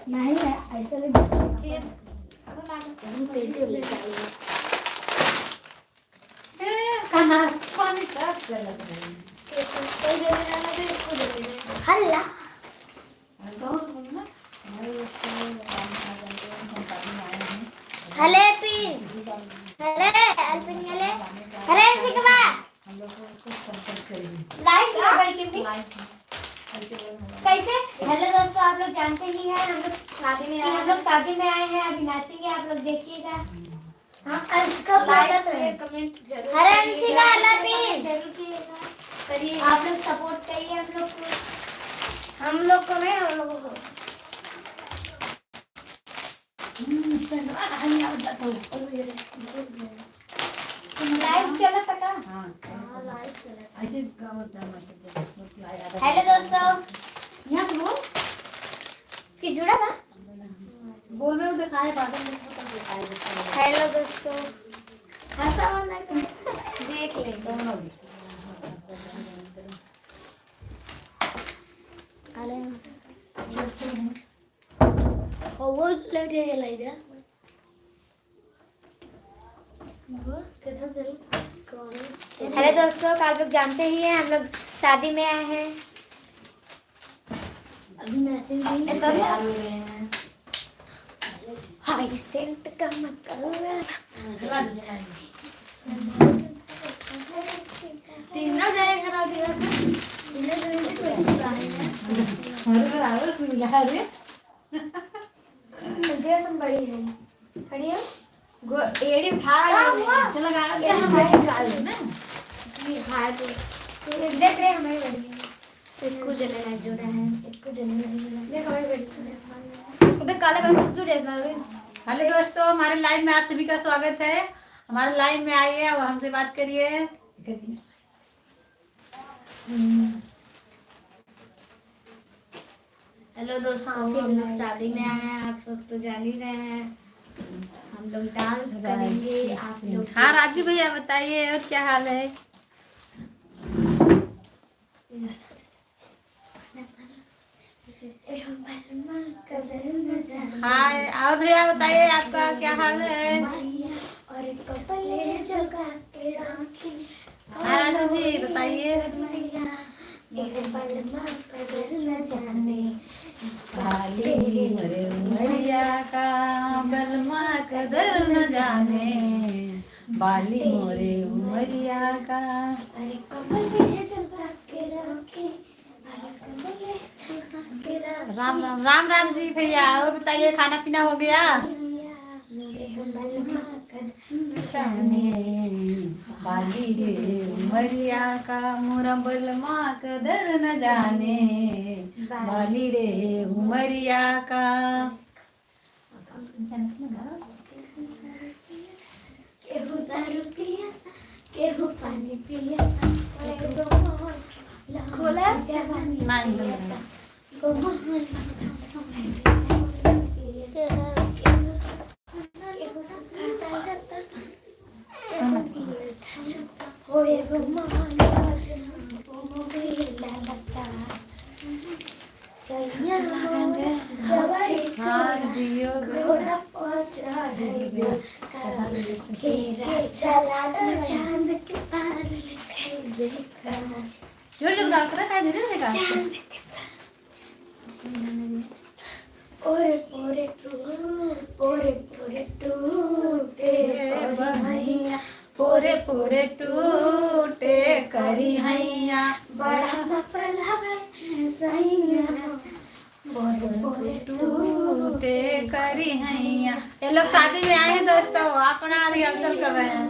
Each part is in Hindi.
नहीं है ऐसे हल्ला हले पी हले अल्पिन हले हले सिकवा लाइव करके भी कैसे। हेलो दोस्तों, आप लोग जानते ही हैं हम लोग शादी में आए हैं, अभी नाचेंगे, आप लोग देखिएगा। हम अंशिका लाइक कमेंट जरूर हरे अंशिका अल्पिन जरूर कीजिएगा, करिए, आप लोग सपोर्ट करिए हम लोग को नहीं हम लोगों को। लाइव चला था का? हां लाइव चला ऐसे गावत है। हेलो दोस्तों, यहां से बोल कि जुड़ा बा बोल में दिखाए बादल में दिखाए। हेलो दोस्तों, हंसा वाला देख ले दोनों भी। अरे वो लगे लाई दे हेलो दोस्तों, आप लोग जानते ही हैं हम लोग शादी में आए हैं, अभी नाचेंगे। हाई सेंट का तीनों जगह खराब बड़ी है खड़ी है एड़ी उठा चला ना जी। हाँ तो देख रहे हमारी बड़ी एक जने ना जोड़ा है, एक जने देख हमारी बड़ी अबे काले बाल से रहता है। हेलो दोस्तों, हमारे लाइव में आप सभी का स्वागत है। हमारे लाइव में आइए और हमसे बात करिए। हेलो दोस्तों, हम लोग शादी में आए हैं, आप सब तो जान ही रहे हैं। हम लोग डांस करेंगे, आप लोग। हाँ राजू भैया बताइए, और क्या हाल है? हाँ और भैया बताइए, आपका क्या हाल है? हाँ राजू जी बताइए। मैया का बलमा कदर न जाने, बाली मोरे उमरिया का। अरे कमल के रखे राम राम राम राम जी भैया, और बताइए खाना पीना हो गया? बाली रे उमरिया का मोरा बलमा कदर न जाने, बाली रे उमरिया का। केहू दारू पिया, केहू पानी पिया, खोला जवानी चांद के पार जोर जोर गा कर का धीरे धीरे गा। ओरे पोरे टूटे भैया, पोरे पोरे टूटे करी हैया, बड़ा पलावे सैया, पोरे पोरे टूटे करी हैया। ये लोग शादी में आए हैं दोस्तों, अपना रिहर्सल कर रहे हैं।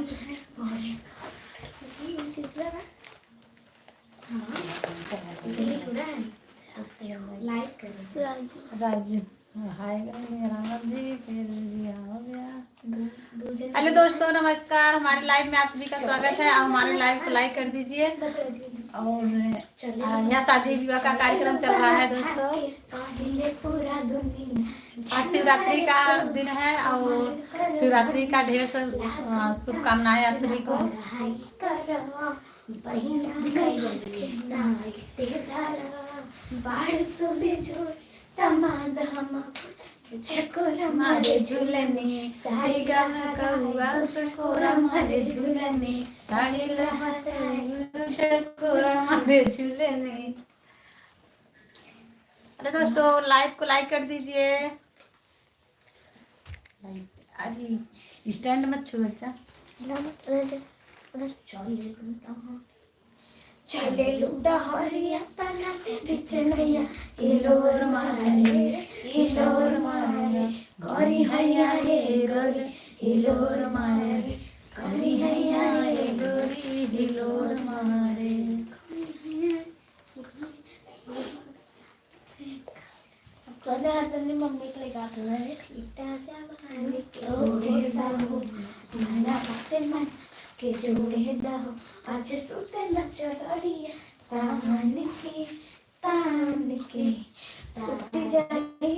राजू हाय राम जी, फिर हो गया। हेलो दोस्तों नमस्कार, हमारे लाइव में आप सभी का स्वागत है। आप हमारे लाइव को लाइक कर दीजिए। और यहाँ शादी विवाह का कार्यक्रम चल रहा है दोस्तों। आज शिवरात्रि का दिन है और शिवरात्रि का ढेर सारी शुभकामनाएं आप सभी को। बाड़ तो बेजोड़ तमाद हम चकोरा मारे झूलनी साड़ी गहा कहुआ चकोरा मारे झूलनी साड़ी लहराए चकोरा मारे झूलनी। अरे दोस्तों लाइव को लाइक कर दीजिए। अजी स्टैंड मत छू बच्चा। चले लुडा हरिया तना बिचनैया हिलोर मारे गरी हैया हे गरी हिलोर मारे गरी हैया हे गरी हिलोर मारे। मम्मी के गा मन के जोड़े दहो आज सुते लचड़िया तान के टूट जाई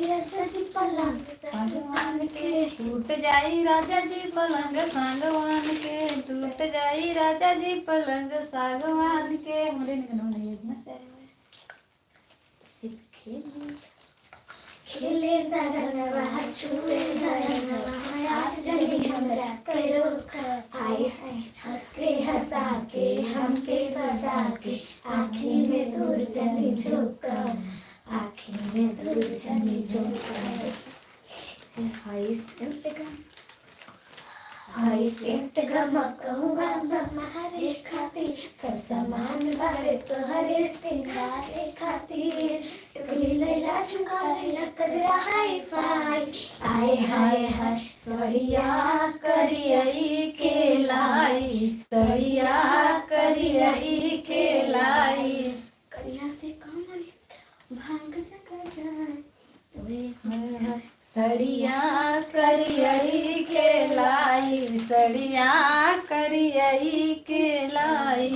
राजा जी पलंग सागवान के टूट जाई राजा जी पलंग सागवान के टूट जाई राजा जी पलंग सागवान के। खेले दरनवा छुए दरनवा आज जली हमरा करो आए है हंस के हंसा के हमके फंसा के आँखी में दूर जली झोंका आँखी में दूर जली झोंका। हाय सेंट गमकहुआ हमारे खातिर सब सामान बारे तोहरे सिंगारे खातिर टुकली लैला झुका लैला कजरा हाय फाय आए हाय हाय सड़िया करियई के लाई सड़िया करियई के लाई करिया से कमल भांग जग जाए सड़िया करियई के लाई सड़िया करियई के लाई।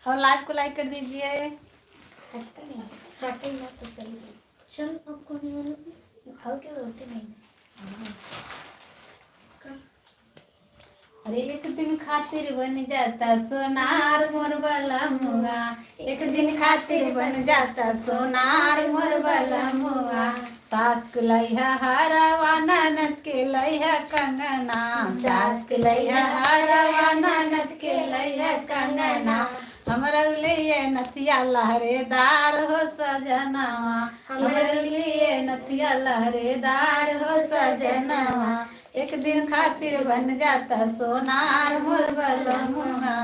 और लाइव को लाइक कर दीजिए। चल अब कौन क्या होते नहीं। अरे एक दिन खातिर बन जाता सोनार मोर वाला मुआ एक दिन खातिर बन जाता सोनार मोर वाला मुआ। सास के लैहा हरवा ननद के लैहा कंगना सास के लैहा हरवा ननद के लैहा कंगना हमरा लिए नथिया लहरेदार हो सजनवा हमरा लिए नथिया लहरेदार हो सजनवा। एक दिन खातिर बन जाता सोनार मोर वाला मुआ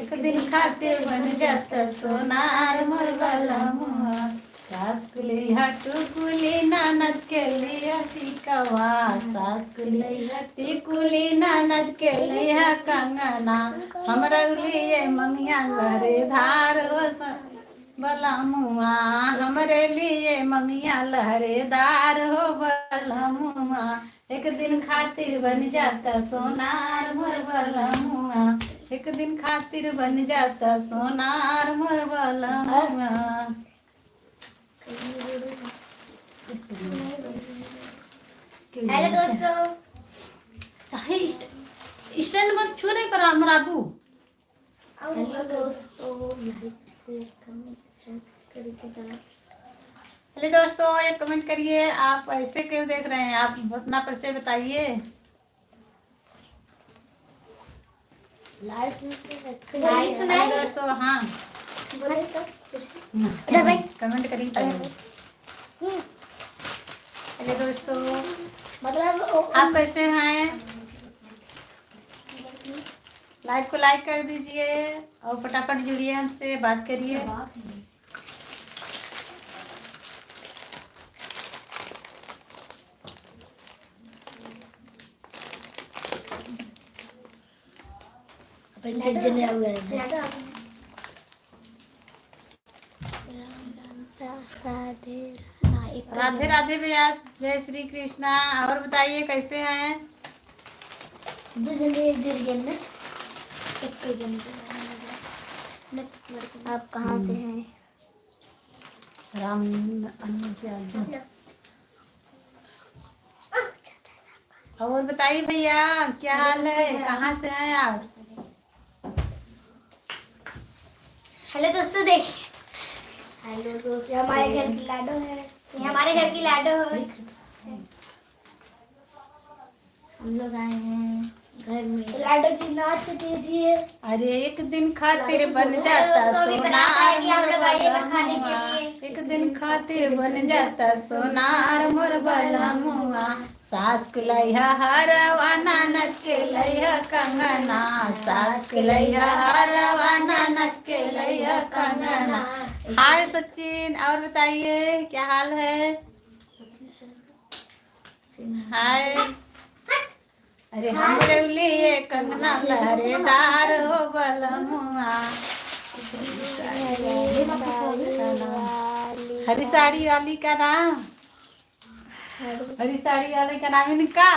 एक दिन खातिर बन जाता सोनार मोर वाला मुआ। सास के लिया टुकुली ननद के लिया टिकवा सास के लिया टिकुली ननद के लिया कंगना हमरा लिए मंगिया लहरेदार हो बला मुआ हमरे लिए मंगिया लहरेदार हो बला मुआ। एक दिन खातिर बन जाता सोनार मोर वाला मुआ एक दिन खातिर बन जाता सोनार मोर वाला मुआ। हेलो दोस्तों स्टैंड मत छू नहीं पर मराबू। हेलो दोस्तों हेलो दोस्तों एक कमेंट करिए। आप ऐसे क्यों देख रहे हैं आप अपना परिचय बताइए। लाइव सुनाइए दोस्तों। हाँ कमेंट करिए। हेलो दोस्तों मतलब आप कैसे हैं लाइव को लाइक कर दीजिए और फटाफट जुड़िए हमसे बात करिए। राधे राधे व्यास जय श्री कृष्णा। और बताइए कैसे हैं। आप कहाँ से हैं। राम और बताइए भैया क्या हाल है, कहाँ से हैं आप? हेलो दोस्तों, देखिए। हेलो दोस्तों, ये हमारे घर की लाडो है। ये हमारे घर की लाडो है। हम लोग आए हैं घर में। लाडो की नाच दीजिए। अरे एक दिन खातिर बन जाता सोनार एक दिन खातिर बन जाता सोनार मोर बलमुआ। सास के लैया हरवा ननद के लैया कंगना, सास के लैया हरवा ननद के लैया कंगना। हाय सचिन, और बताइए क्या हाल है? हाय। अरे हमरे लिए कंगना लहरेदार हो बलमुआ। हरी साड़ी वाली का नाम, हरी साड़ी वाले का नाम इनका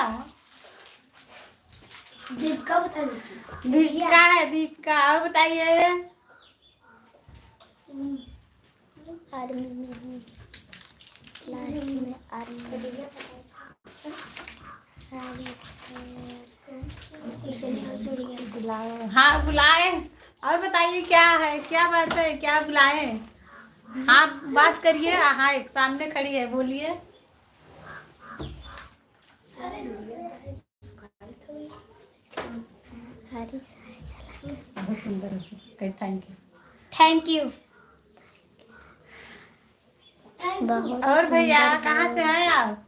दीपिका, बता दीजिए। दीपिका है, दीपिका। और बताइए। आर्मी में, लास्ट में आर्मी। हाँ बुलाए। और बताइए क्या है, क्या बात है, क्या बुलाए? हाँ बात करिए। हाँ एक सामने खड़ी है, बोलिए। बहुत सुंदर है, थैंक यू। Thank you. और भैया कहाँ से आए आप?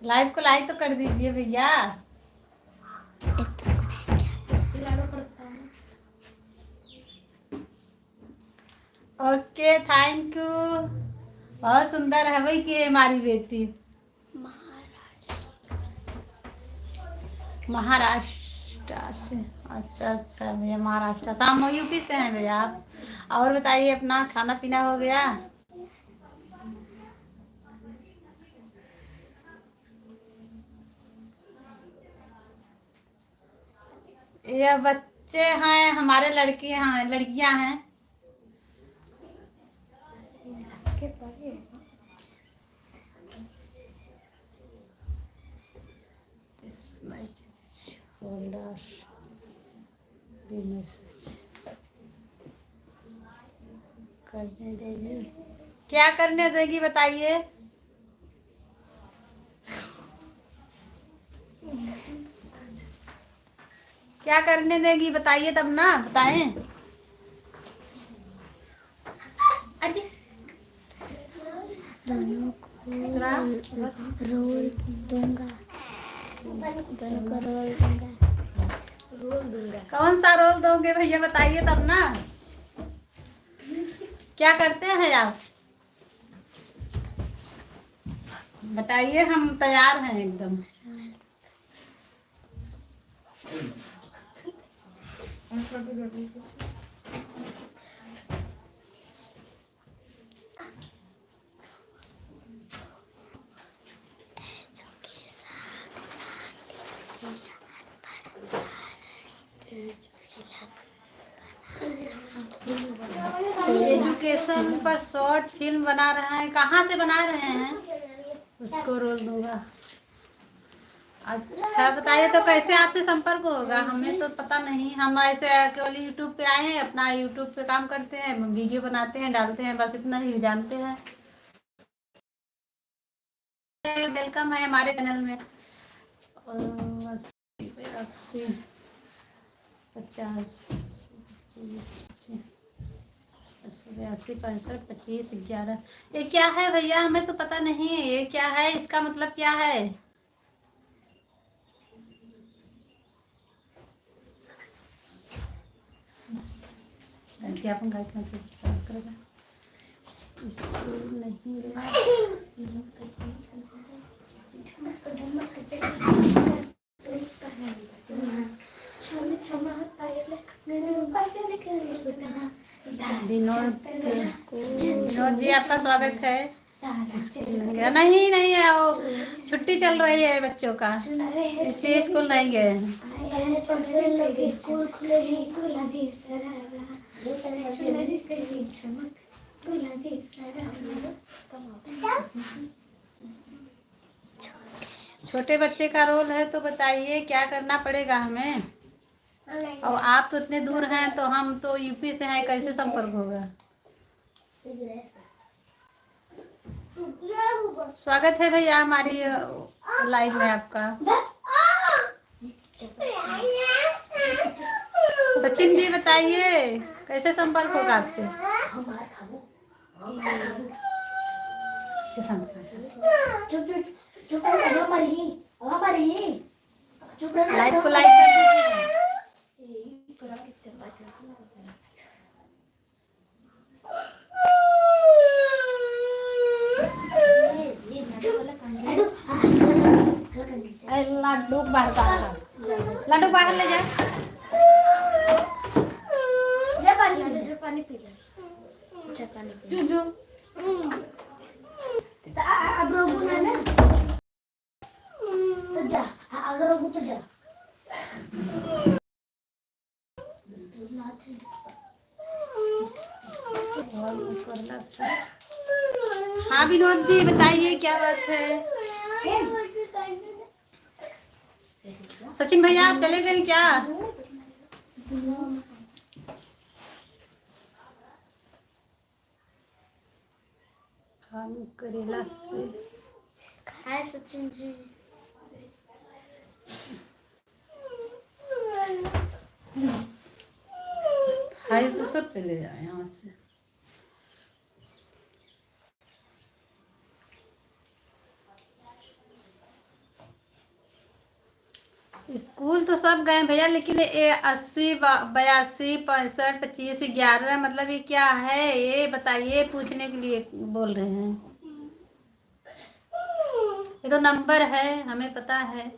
लाइव को लाइक तो कर दीजिए भैया। Okay thank you. बहुत सुंदर है भाई कि हमारी बेटी महाराष्ट्र से। अच्छा अच्छा भैया, महाराष्ट्र से। हम यूपी से हैं भैया आप। और बताइए, अपना खाना पीना हो गया? ये बच्चे हैं हमारे, लड़के हैं, लड़कियां हैं। करने देगी, क्या करने देगी बताइए? क्या करने देगी बताइए तब ना, बताएं। दोनों को रोल दूंगा, दोनों को रोल दूंगा। कौन सा रोल दोगे भैया बताइए तब ना। क्या करते हैं आप बताइए, हम तैयार हैं एकदम। एजुकेशन पर शॉर्ट फिल्म बना रहे हैं। कहाँ से बना रहे हैं? उसको रोल दूंगा। अच्छा बताइए, तो कैसे आपसे संपर्क होगा? हमें तो पता नहीं, हम ऐसे केवल यूट्यूब पे आए हैं, अपना यूट्यूब पे काम करते हैं, वीडियो बनाते हैं, डालते हैं, बस इतना ही जानते हैं। वेलकम है हमारे चैनल में। 80 50 82 65 25 11। ये क्या है भैया? हमें तो पता नहीं है ये क्या है, इसका मतलब क्या है? अध्यापन कार्यक्रम से करेगा नहीं विनोद जी, आपका स्वागत है। नहीं नहीं है, वो छुट्टी चल रही है बच्चों का, इसलिए स्कूल नहीं गए। छोटे बच्चे का रोल है तो बताइए क्या करना पड़ेगा हमें। और आप तो इतने दूर हैं, तो हम तो यूपी से हैं, कैसे संपर्क होगा। स्वागत है भैया हमारी लाइव में आपका। सचिन जी बताइए कैसे संपर्क होगा आपसे। लाइव को लाइक कर दीजिए। लड्डू बाहर ले जा। पानी पी ले। अब रोबू ना तो जा। अगर रोबू तो जा। हाँ विनोद जी बताइए क्या बात है। सचिन भैया आप चले गए क्या। हम करेला से। हाय सचिन जी। हाय तो सब चले जाए यहाँ से। स्कूल तो सब गए भैया, लेकिन ये 80 82 65 25 11 मतलब ये क्या है ये बताइए, पूछने के लिए बोल रहे हैं। ये तो नंबर है हमें पता है।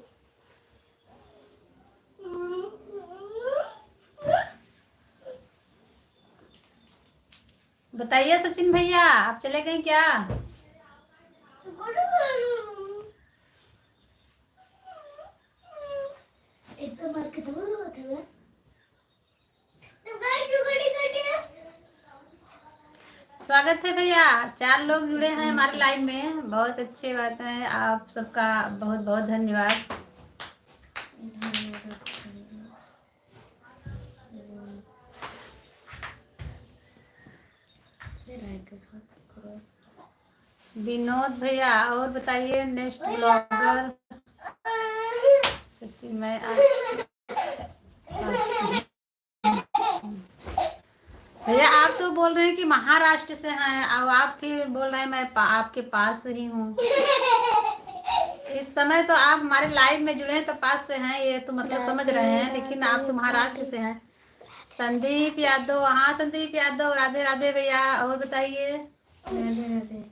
बताइए सचिन भैया आप चले गए क्या। स्वागत है भैया, 4 लोग जुड़े हैं हमारे लाइव में, बहुत अच्छी बात है। आप सबका बहुत बहुत धन्यवाद। विनोद भैया और बताइए नेक्स्ट ब्लॉगर। सचिन मैं भैया आप तो बोल रहे हैं कि महाराष्ट्र से हैं, अब आप फिर बोल रहे हैं मैं आपके पास ही हूँ। इस समय तो आप हमारे लाइव में जुड़े हैं तो पास से हैं, ये तो मतलब समझ रहे हैं, लेकिन आप तो महाराष्ट्र से हैं। संदीप यादव, हाँ संदीप यादव राधे राधे भैया। और बताइए। राधे राधे।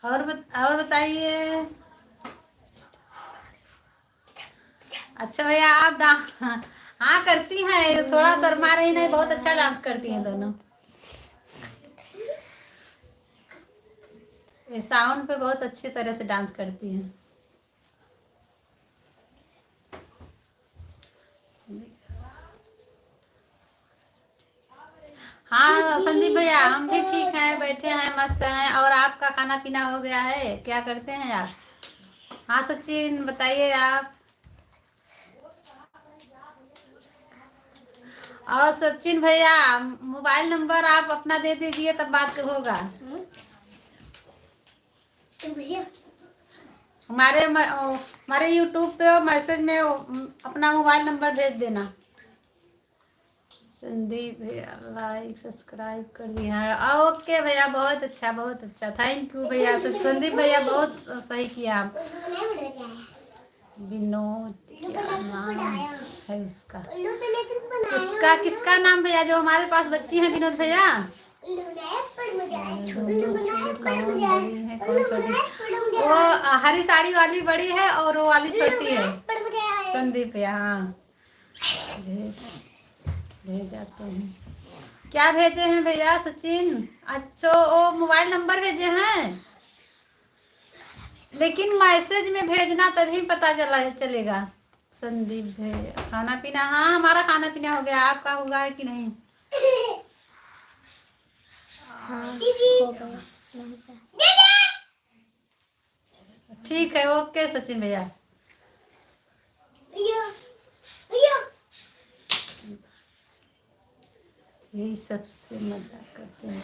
और बताइए। अच्छा भैया आप डांस हाँ करती हैं, थोड़ा शर्मा रही नहीं, बहुत अच्छा डांस करती हैं दोनों। इस साउंड पे बहुत अच्छी तरह से डांस करती हैं। हाँ संदीप भैया हम भी ठीक हैं, बैठे हैं मस्त हैं। और आपका खाना पीना हो गया है, क्या करते हैं आप। हाँ सचिन बताइए आप। और सचिन भैया मोबाइल नंबर आप अपना दे दीजिए तब बात होगा। हमारे यूट्यूब पे मैसेज में अपना मोबाइल नंबर भेज देना। संदीप भैया लाइक सब्सक्राइब कर दिया है, ओके भैया बहुत अच्छा बहुत अच्छा, थैंक यू भैया। संदीप भैया बहुत सही किया आप। विनोद क्या नाम है उसका, किसका नाम भैया जो हमारे पास बच्ची है विनोद भैया। वो हरी साड़ी वाली बड़ी है और वो वाली छोटी है। संदीप भैया हाँ भेज जाते हैं। क्या भेजे हैं भैया सचिन। अच्छा वो मोबाइल नंबर भेजे हैं, लेकिन मैसेज में भेजना तभी पता चलेगा। संदीप भैया खाना पीना, हाँ हमारा खाना पीना हो गया, आपका हुआ है कि नहीं? हाँ हो गया। ठीक है, ओके सचिन भैया। यही सबसे मजाक करते हैं।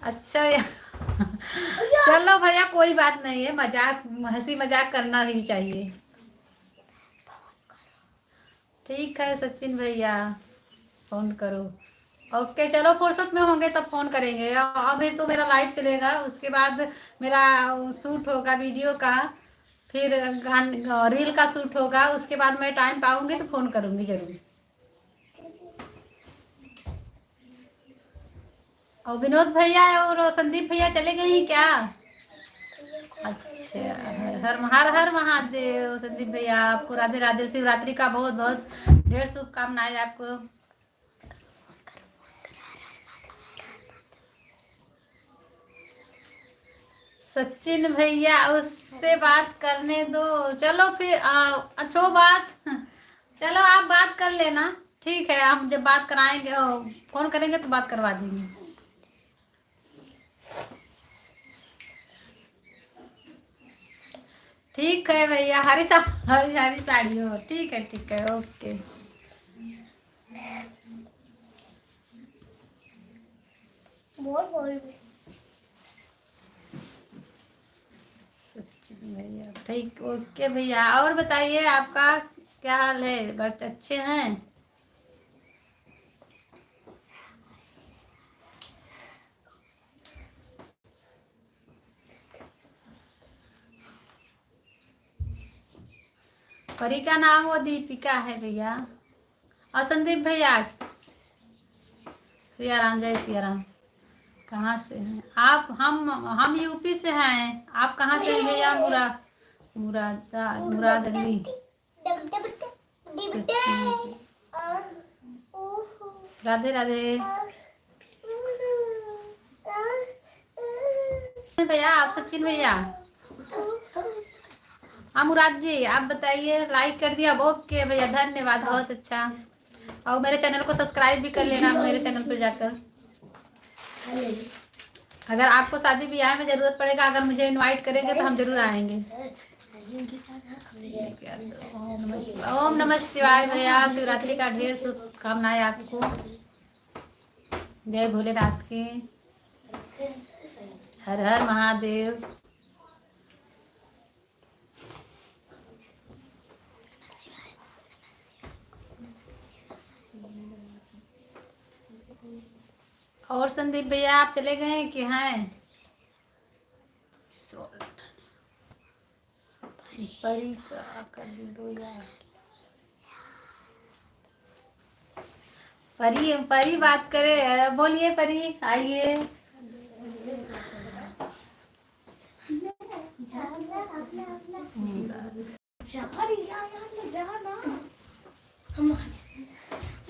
अच्छा भैया चलो भैया कोई बात नहीं है, मजाक हंसी मजाक करना ही चाहिए। ठीक है सचिन भैया, फोन करो। ओके चलो, फुर्सत में होंगे तब फोन करेंगे। अभी तो मेरा लाइव चलेगा, उसके बाद मेरा शूट होगा वीडियो का, फिर रील का शूट होगा, उसके बाद मैं टाइम पाऊंगी तो फोन करूंगी जरूर। और विनोद भैया और संदीप भैया चले गए हैं क्या? अच्छा, हर हर महादेव। संदीप भैया आपको राधे राधे, शिवरात्रि का बहुत बहुत ढेर शुभकामनाएं आपको। सचिन भैया उससे बात करने दो। चलो फिर अच्छो बात, चलो आप बात कर लेना, ठीक है। हम जब बात कराएंगे फोन करेंगे तो बात करवा देंगे। ठीक है भैया, हरी हरी साड़ी हो, ठीक है ओके। बोल सचिन भैया ठीक, ओके भैया। और बताइए आपका क्या हाल है? बहुत अच्छे हैं? परी का नाम वो दीपिका है भैया। और संदीप भैया, सिया राम, जय सिया राम। कहाँ से हैं आप? हम यूपी से हैं। आप कहाँ से हैं भैया? मुराद अली। राधे राधे भैया। आप सचिन भैया? हाँ मुराद जी, आप बताइए। लाइक कर दिया, ओके भैया, धन्यवाद, बहुत अच्छा। और मेरे चैनल को सब्सक्राइब भी कर लेना मेरे चैनल पर जाकर। अगर आपको शादी ब्याह में जरूरत पड़ेगा, अगर मुझे इनवाइट करेंगे तो हम जरूर आएंगे। ओम नमः शिवाय भैया, शिवरात्रि का ढेर शुभकामनाएं आपको। जय भोलेनाथ की, हर हर महादेव। और संदीप भैया आप चले गए हैं कि हैं? परी का कर लो यार। परी बात करे, बोलिए परी, आइए।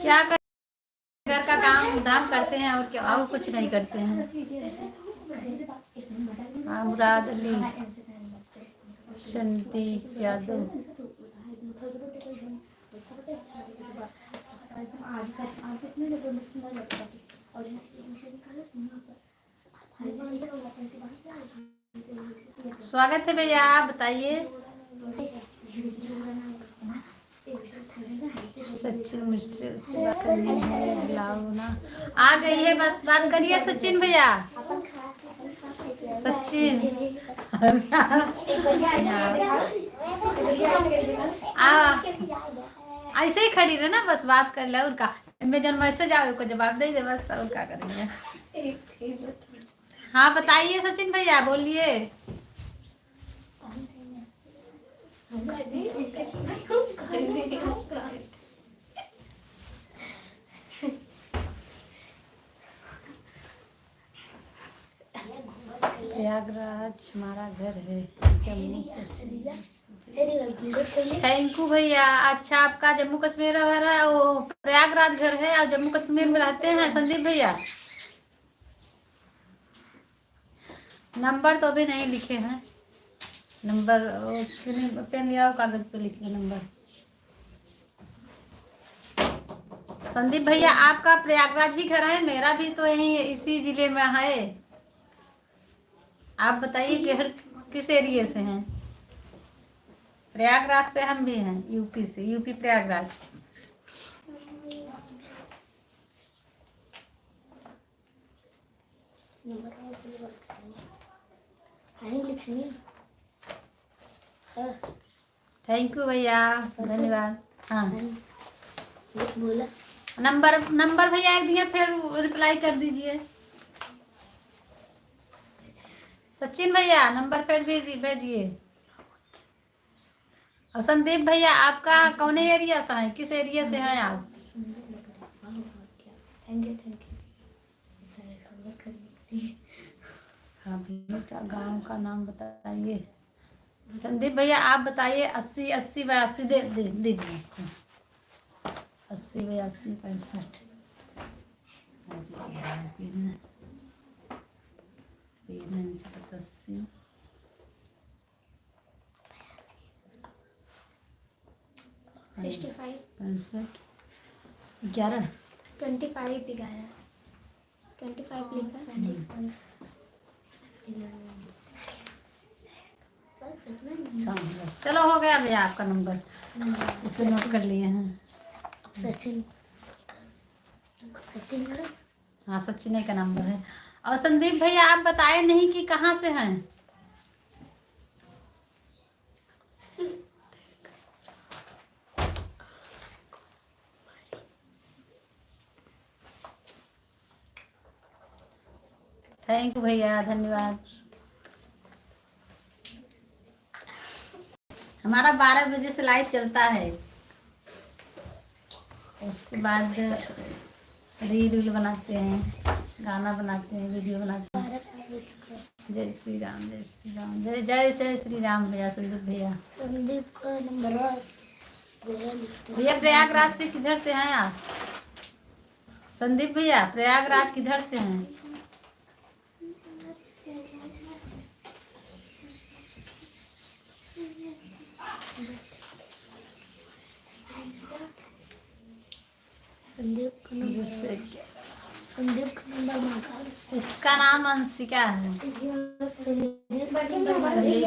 क्या कर, घर का काम धाम करते हैं और क्या, और कुछ नहीं करते हैं। हाँ मुराद अली, संदीप यादव। स्वागत है भैया, आप बताइए। सचिन मुझसे उससे बात करनी है, बुलाओ ना। आ गई है, बात करिए सचिन भैया। सचिन ऐसे ही खड़ी रहे ना, बस बात कर ले। उनका मैं जब मैसेज आओ को जवाब दे दे, बस और क्या करेंगे। हाँ बताइए सचिन भैया, बोलिए। प्रयागराज हमारा घर है, जम्मू कश्मीर। थैंक यू भैया। अच्छा आपका जम्मू कश्मीर घर है, वो प्रयागराज घर है और जम्मू कश्मीर में रहते हैं संदीप भैया? नंबर तो अभी नहीं लिखे हैं। नंबर पेन लिया कागज पे लिख लिया नंबर। संदीप भैया आपका प्रयागराज ही घर है, मेरा भी तो यही इसी जिले में है। आप बताइए घर किस एरिया से हैं? प्रयागराज से हम भी हैं, यूपी से, यूपी प्रयागराज। थैंक यू भैया, धन्यवाद। हाँ बोला नंबर भैया एक दिए, फिर रिप्लाई कर दीजिए। सचिन भैया नंबर फिर भेजिए। और संदीप भैया आपका कौन एरिया से है, किस एरिया से हैं आप? थैंक यू हाँ भैया क्या गाँव का नाम बताइए। संदीप भैया आप बताइए। 80 दे दीजिए। 80 82 65 65 65 11 25 भी गाया 25 लिखा 25 चलो हो गया भैया आपका नंबर, इसको नोट कर लिए हैं। सचिन हाँ सचिन का नंबर है। और संदीप भैया आप बताए नहीं कि कहाँ से हैं? थैंक यू भैया, धन्यवाद। हमारा 12 बजे से लाइव चलता है, उसके बाद रील बनाते हैं, गाना बनाते हैं, वीडियो बनाते हैं। जय श्री राम, जय श्री राम, जय जय जय श्री राम भैया। संदीप भैया, संदीप का नंबर भैया प्रयागराज से किधर से हैं आप? संदीप भैया प्रयागराज किधर से हैं? संदीप का नंबर इसका नाम अंशिका है। संदीप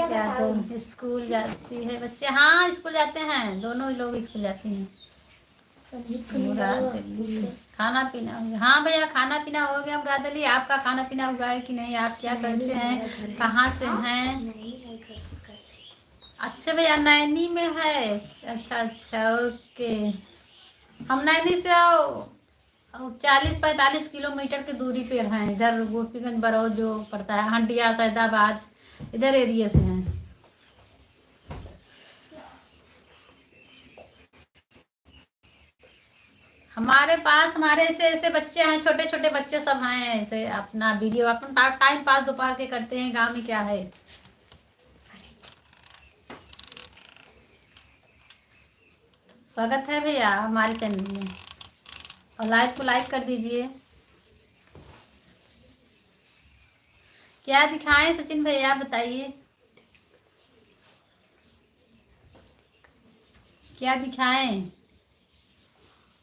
क्या तो स्कूल जाती है बच्चे? हाँ स्कूल जाते हैं, दोनों लोग स्कूल जाते हैं। खाना पीना हो गया? हाँ भैया खाना पीना हो गया। मुराद अली आपका खाना पीना हुआ है कि नहीं? आप क्या करते हैं, कहाँ से हैं? अच्छा भैया नैनी में है। अच्छा अच्छा ओके। हम नैनी से 40-45 किलोमीटर की दूरी पे हैं। इधर गोपीगंज बरौज जो पड़ता है, हंडिया सैदाबाद इधर एरिया से हैं। हमारे पास हमारे ऐसे बच्चे हैं, छोटे छोटे बच्चे सब हैं, ऐसे अपना वीडियो अपना टाइम पास दोपहर के करते हैं। गांव में क्या है। स्वागत है भैया हमारे चैनल में, और लाइव को लाइक कर दीजिए। क्या दिखाएं सचिन भैया बताइए, क्या दिखाएं?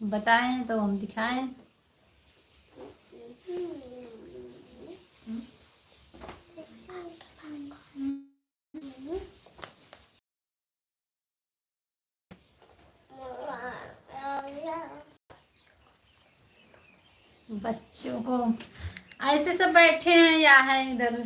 बताएं तो हम दिखाएं। बच्चों को ऐसे सब बैठे हैं या है इधर।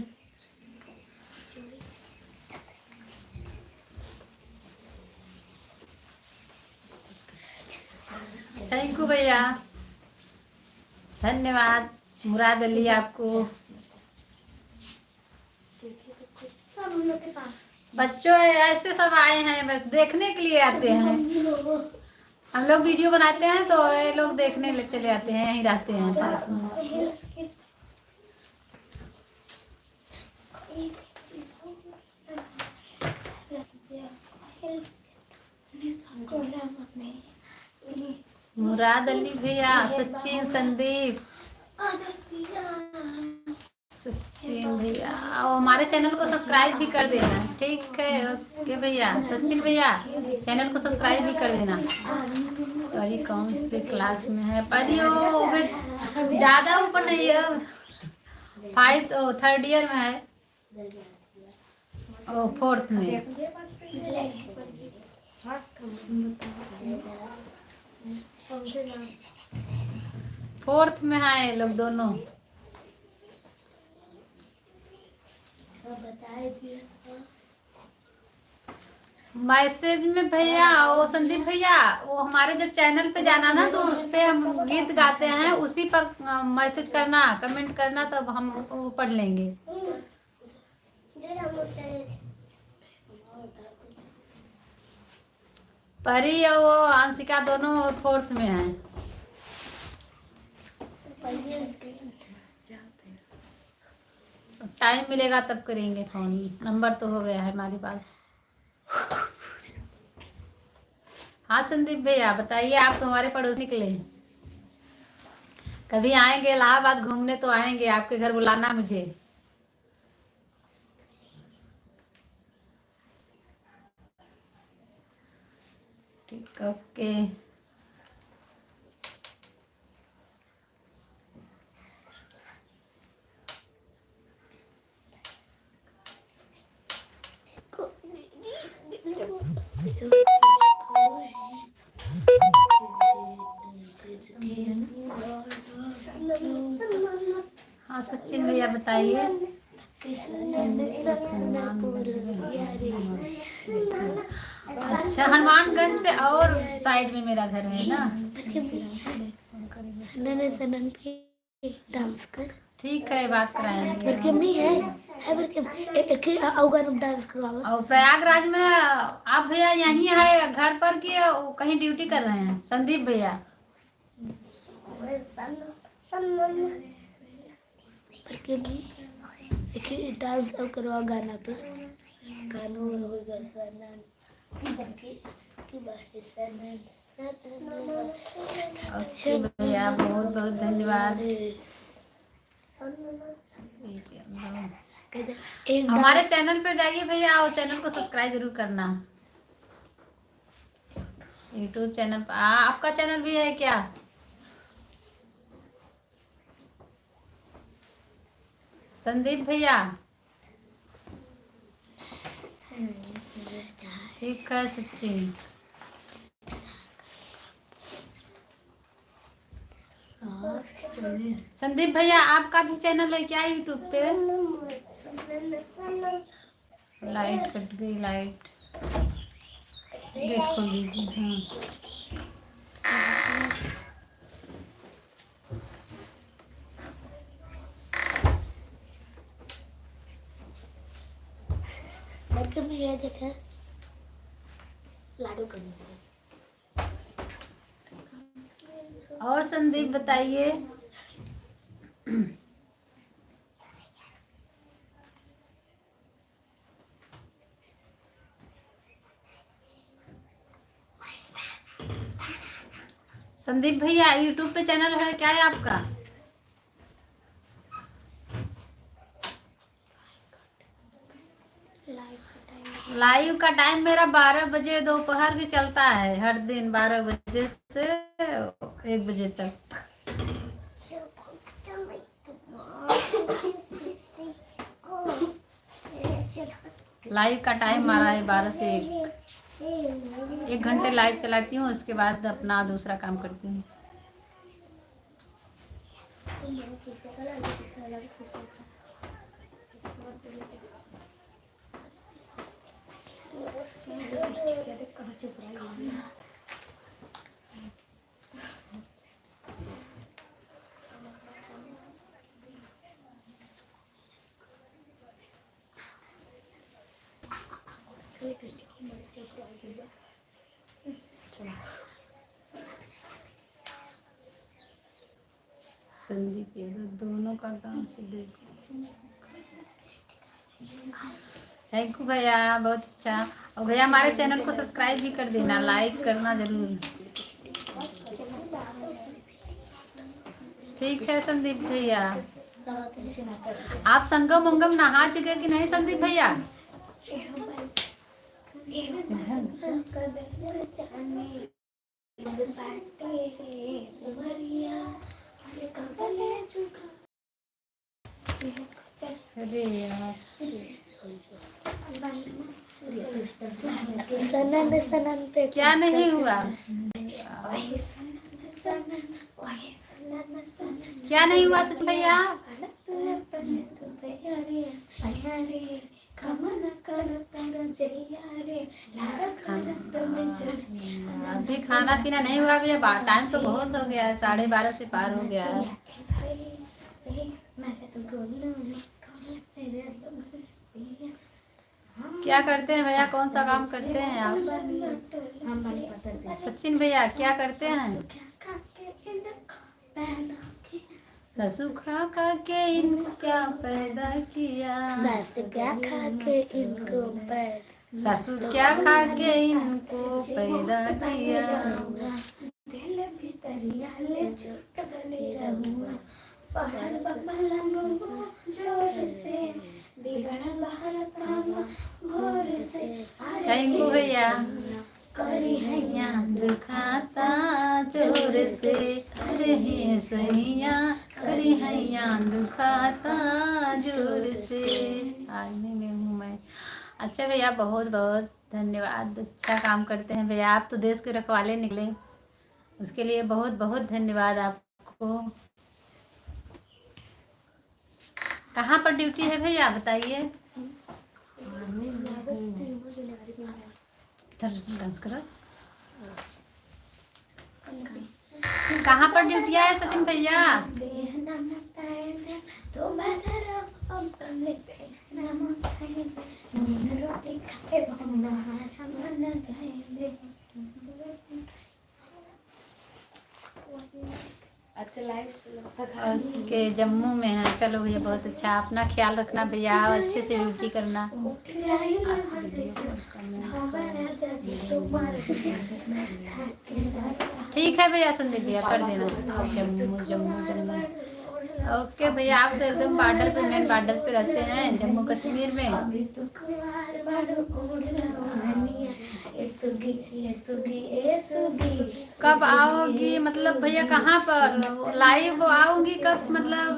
थैंक यू भैया, धन्यवाद। मुराद अली आपको। बच्चों ऐसे सब आए हैं, बस देखने के लिए आते हैं। हम लोग वीडियो बनाते हैं तो ये लोग देखने चले आते हैं, यहीं रहते हैं पास में। मुराद अली भैया, सचिन, संदीप, सचिन भैया, और हमारे चैनल को सब्सक्राइब भी कर देना। ठीक है, ओके भैया। सचिन भैया चैनल को सब्सक्राइब भी कर देना। परी कौन से क्लास में है? परी वो ज़्यादा ऊपर नहीं है, 3rd ईयर में है, ओ 4th में। फोर्थ में है ये लोग दोनों। मैसेज में भैया, वो संदीप भैया, वो हमारे जब चैनल पे जाना ना, तो उस पे हम गीत गाते हैं, उसी पर मैसेज करना, कमेंट करना, तब हम वो पढ़ लेंगे। परी और वो अंशिका दोनों 4th में हैं। टाइम मिलेगा तब करेंगे फोन, नंबर तो हो गया है हमारे पास। हाँ संदीप भैया बताइए, आप तो हमारे पड़ोस निकले। कभी आएंगे इलाहाबाद घूमने तो आएंगे, आपके घर बुलाना मुझे। ठीक, ओके। हाँ सचिन भैया बताइए। अच्छा, हनुमानगंज से और साइड में मेरा घर है ना। डांस कर। ठीक है, बात कराएंगे। डांस करवाओ। और प्रयागराज में आप भैया यहीं है घर पर कि कहीं ड्यूटी कर रहे हैं? संदीप भैया डांस करवा गाना पे, गानों होगा सनन की बात सनन। ओके भैया, बहुत बहुत धन्यवाद। हमारे चैनल पे जाइए भैया, और चैनल को सब्सक्राइब जरूर करना। यूट्यूब चैनल पर आपका चैनल भी है क्या? संदीप भैया ठीक है। सचिन संदीप भैया आपका भी चैनल है क्या यूट्यूब पे? लाइट कट गई, लाइट गेट खोल दीजिए। हाँ देखा लाडू करने। और संदीप बताइए। संदीप भैया यूट्यूब पे चैनल है क्या है आपका? लाइव का टाइम मेरा 12 बजे दोपहर के चलता है, हर दिन 12 बजे से 1 बजे तक। लाइव का टाइम हमारा है 12 से 1 घंटे लाइव चलाती हूँ, उसके बाद अपना दूसरा काम करती हूँ। संदीप यादव दोनों का डांस देखो। थैंक यू भैया, बहुत अच्छा। और भैया हमारे चैनल को सब्सक्राइब भी कर देना, लाइक करना जरूर। ठीक है संदीप भैया। आप संगम उंगम नहा चुके कि नहीं संदीप भैया? अरे यार क्या नहीं हुआ? क्या नहीं हुआ सच भैया? अभी खाना पीना नहीं हुआ भैया, टाइम तो बहुत हो गया है, 12:30 से पार हो गया है। क्या करते हैं भैया, कौन सा काम करते हैं आप? सचिन भैया क्या करते हैं? ससु खा खा के इनको क्या पैदा किया, ससु क्या खा के इनको ससु क्या खा के इनको पैदा किया। दिल भीतरिया ले चोट बने रहुआ, पढ़ल बबलनुआ जोर से, बिगड़ भारतवा भोर से। थैंक यू भैया। करी हैया दुखाता जोर से, अरे हे सैया करी हैया दुखाता जोर से। आर्मी में हूँ मैं। अच्छा भैया बहुत बहुत धन्यवाद, अच्छा काम करते हैं भैया, आप तो देश के रखवाले निकले, उसके लिए बहुत बहुत धन्यवाद आपको। कहाँ पर ड्यूटी है भैया बताइए? डांस करो। कहाँ पर ड्यूटी है सचिन भैया? के जम्मू में है। चलो भैया बहुत अच्छा, अपना ख्याल रखना भैया, अच्छे से ड्यूटी करना। ठीक है भैया संदीप भैया कर देना। जम्मू जम्मू जम्मू ओके भैया, आप तो एकदम बॉर्डर पे, मेन बॉर्डर पे रहते हैं जम्मू कश्मीर में। कब आओगी मतलब भैया, कहाँ पर लाइव आओगी कब, मतलब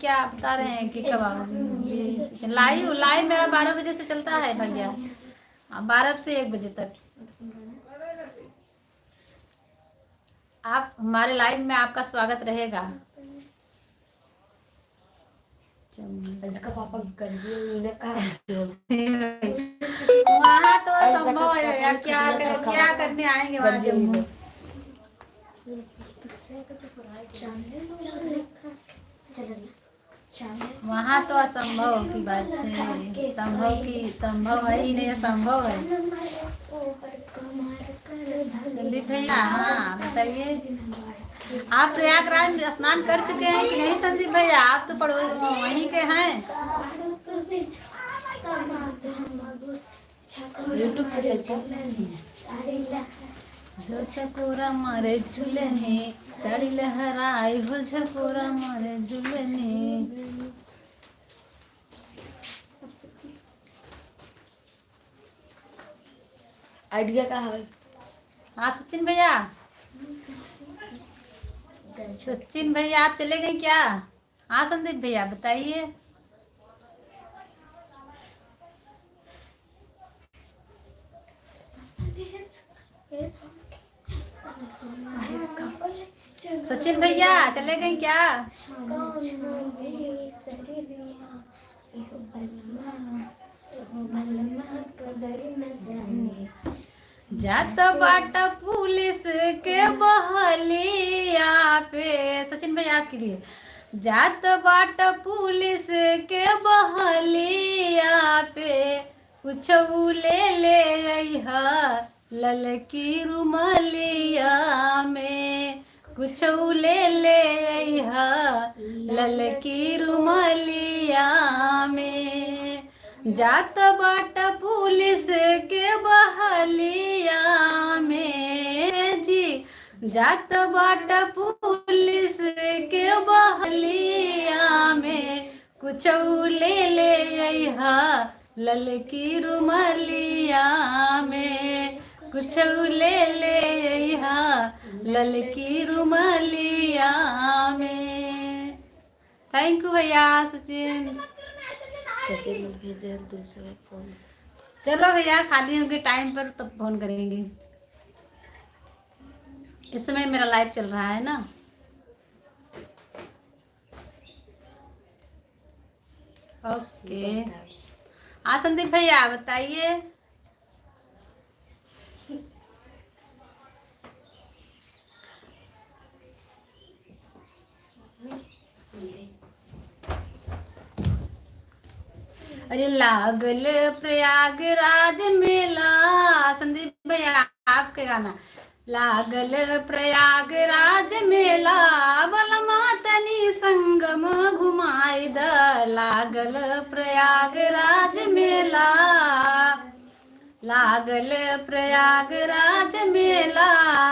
क्या बता रहे हैं कि कब आओगी? लाइव लाइव मेरा 12 बजे से चलता है भैया, 12 से 1 बजे तक। आप हमारे लाइव में आपका स्वागत रहेगा। इसका पापा वहाँ तो संभव है यार, क्या करने आएंगे वहाँ जम्मू। वहाँ तो असंभव की बात है, संभव है ही नहीं, असंभव है। संदीप भैया हाँ बताइए, आप प्रयागराज में स्नान कर चुके हैं कि नहीं संदीप भैया? आप तो पड़ोस वहीं के हैं। यूट्यूब पे झकोरा मारे झूलने, साड़ी लहराई हो झकोरा मारे झूलने। आइडिया का है। हाँ सचिन भैया, सचिन भैया आप चले गए क्या? हाँ संदीप भैया बताइए। सचिन भैया चले गए क्या? जात बाट पुलिस के बहलिया पे, सचिन भैया आपके लिए। जात बाट पुलिस के बहलिया पे, कुछ ले ले अइहा ललकी रुमलिया में, कुछ ले ले अइहा ललकी रुमलिया में। जात बाट पुलिस के बहलिया में जी, जात बाट पुलिस के बहलिया में। कुछ ले ले अइहा ललकी रुमलिया में, कुछ ले ले अइहा ललकी रुमलिया में। थैंक यू भैया सचिन। सचिन भेजे दूसरे फोन। चलो भैया खाली होंगे टाइम पर तब फोन करेंगे। इस समय मेरा लाइव चल रहा है ना। ओके हाँ संदीप भैया बताइए। अरे लागल प्रयागराज मेला, संदीप भैया आपके गाना। लागल प्रयागराज मेला बलमा तनी संगम घुमाई द, लागल प्रयागराज मेला, लागल प्रयागराज मेला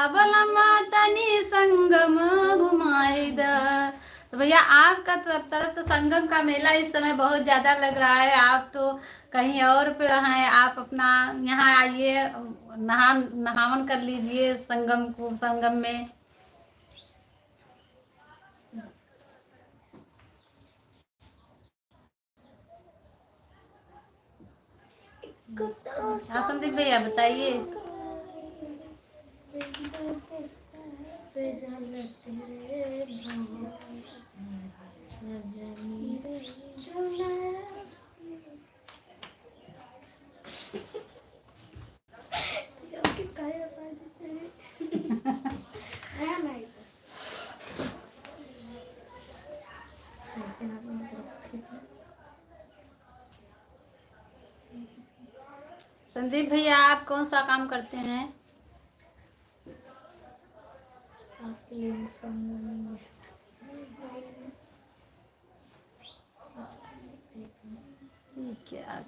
बलमा तनी संगम घुमाई द। तो भैया आपका तरफ तो संगम का मेला इस समय बहुत ज़्यादा लग रहा है, आप तो कहीं और पे हैं। आप अपना यहाँ आइए, नहावन कर लीजिए संगम में। हाँ संदीप भैया बताइए। संदीप भैया आप कौन सा काम करते हैं? क्या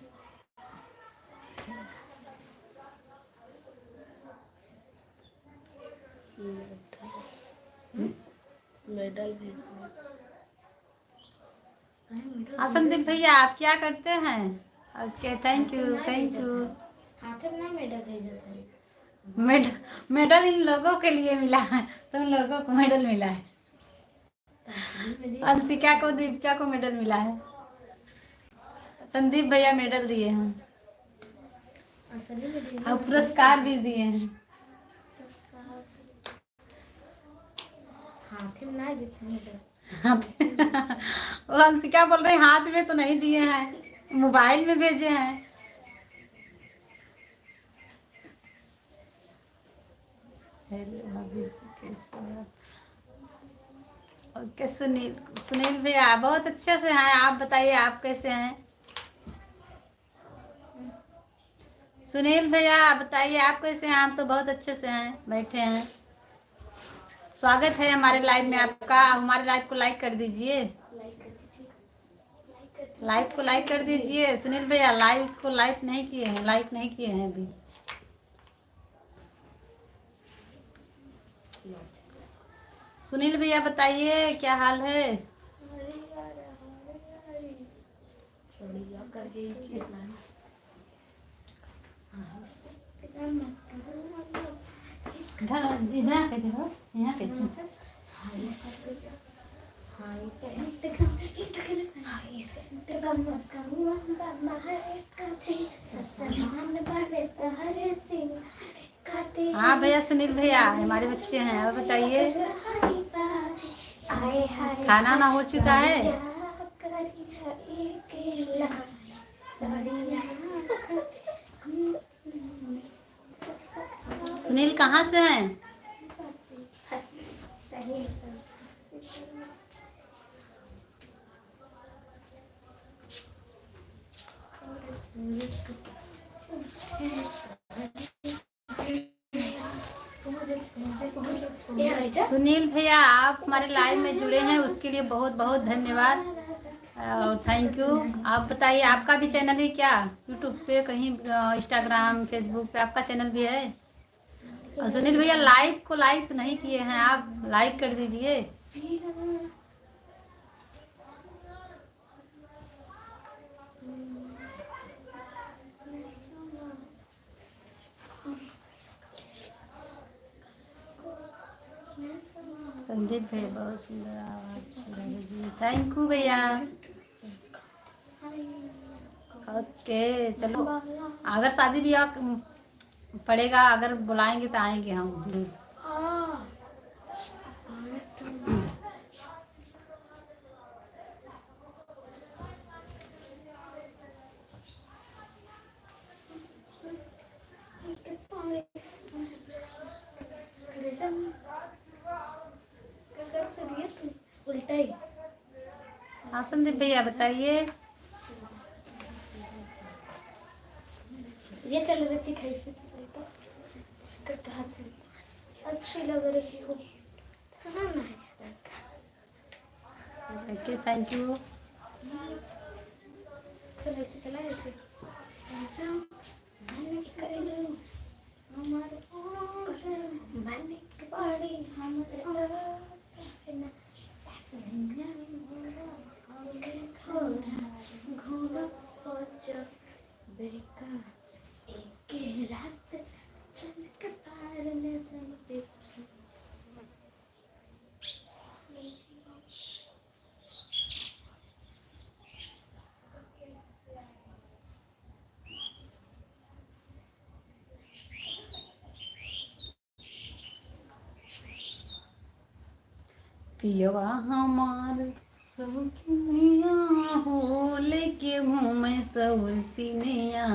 मेडल भेजना। हाँ संदीप भैया आप क्या करते हैं? Okay thank you thank you. Medal in लोगों के लिए मिला है, तुम लोगों को मेडल मिला है। अंशिका को दीपिका को मेडल मिला है, संदीप भैया मेडल दिए हैं और पुरस्कार भी दिए हैं। वो अंशिका बोल रहे हाथ में तो नहीं दिए हैं, मोबाइल में भेजे हैं। ओके सुनील भैया बहुत अच्छे से हैं, आप बताइए आप कैसे हैं? सुनील भैया आप बताइए आप कैसे हैं? आप तो बहुत अच्छे से हैं, बैठे हैं। स्वागत है हमारे लाइव में आपका। हमारे लाइव को लाइक कर दीजिए, लाइव को लाइक कर दीजिए। सुनील भैया लाइव को लाइक नहीं किए हैं, लाइक नहीं किए हैं अभी। सुनील भैया बताइए क्या हाल है? इधर पे देखो, यहाँ पे हाँ भैया सुनील भैया हमारे बच्चे हैं। और बताइए खाना ना हो चुका है? सुनील कहाँ से हैं? सुनील भैया आप हमारे लाइव में जुड़े हैं उसके लिए बहुत बहुत धन्यवाद और थैंक यू। आप बताइए आपका भी चैनल है क्या? यूट्यूब पे कहीं इंस्टाग्राम फेसबुक पे आपका चैनल भी है? और सुनील भैया लाइव को लाइक नहीं किए हैं, आप लाइक कर दीजिए। संदीप भैया बहुत सुंदर आवाज। थैंक यू भैया। ओके चलो, अगर शादी ब्याह पड़ेगा, अगर बुलाएंगे तो आएंगे हम भी। उल्टा ही। हाँ संदीप भैया बताइए। ये चल रही खाई से तो कहा अच्छी लग रही हो। कहाँ ना है। Okay thank you. चलो ऐसे चला ऐसे करे जाओ हमारे माने के पड़ी हमारे घोड़ा पहुंचा बेका एक रात चल के पार ले जाए। पियवा हमार सौखिनिया हो लेके घूमे सौतिनिया।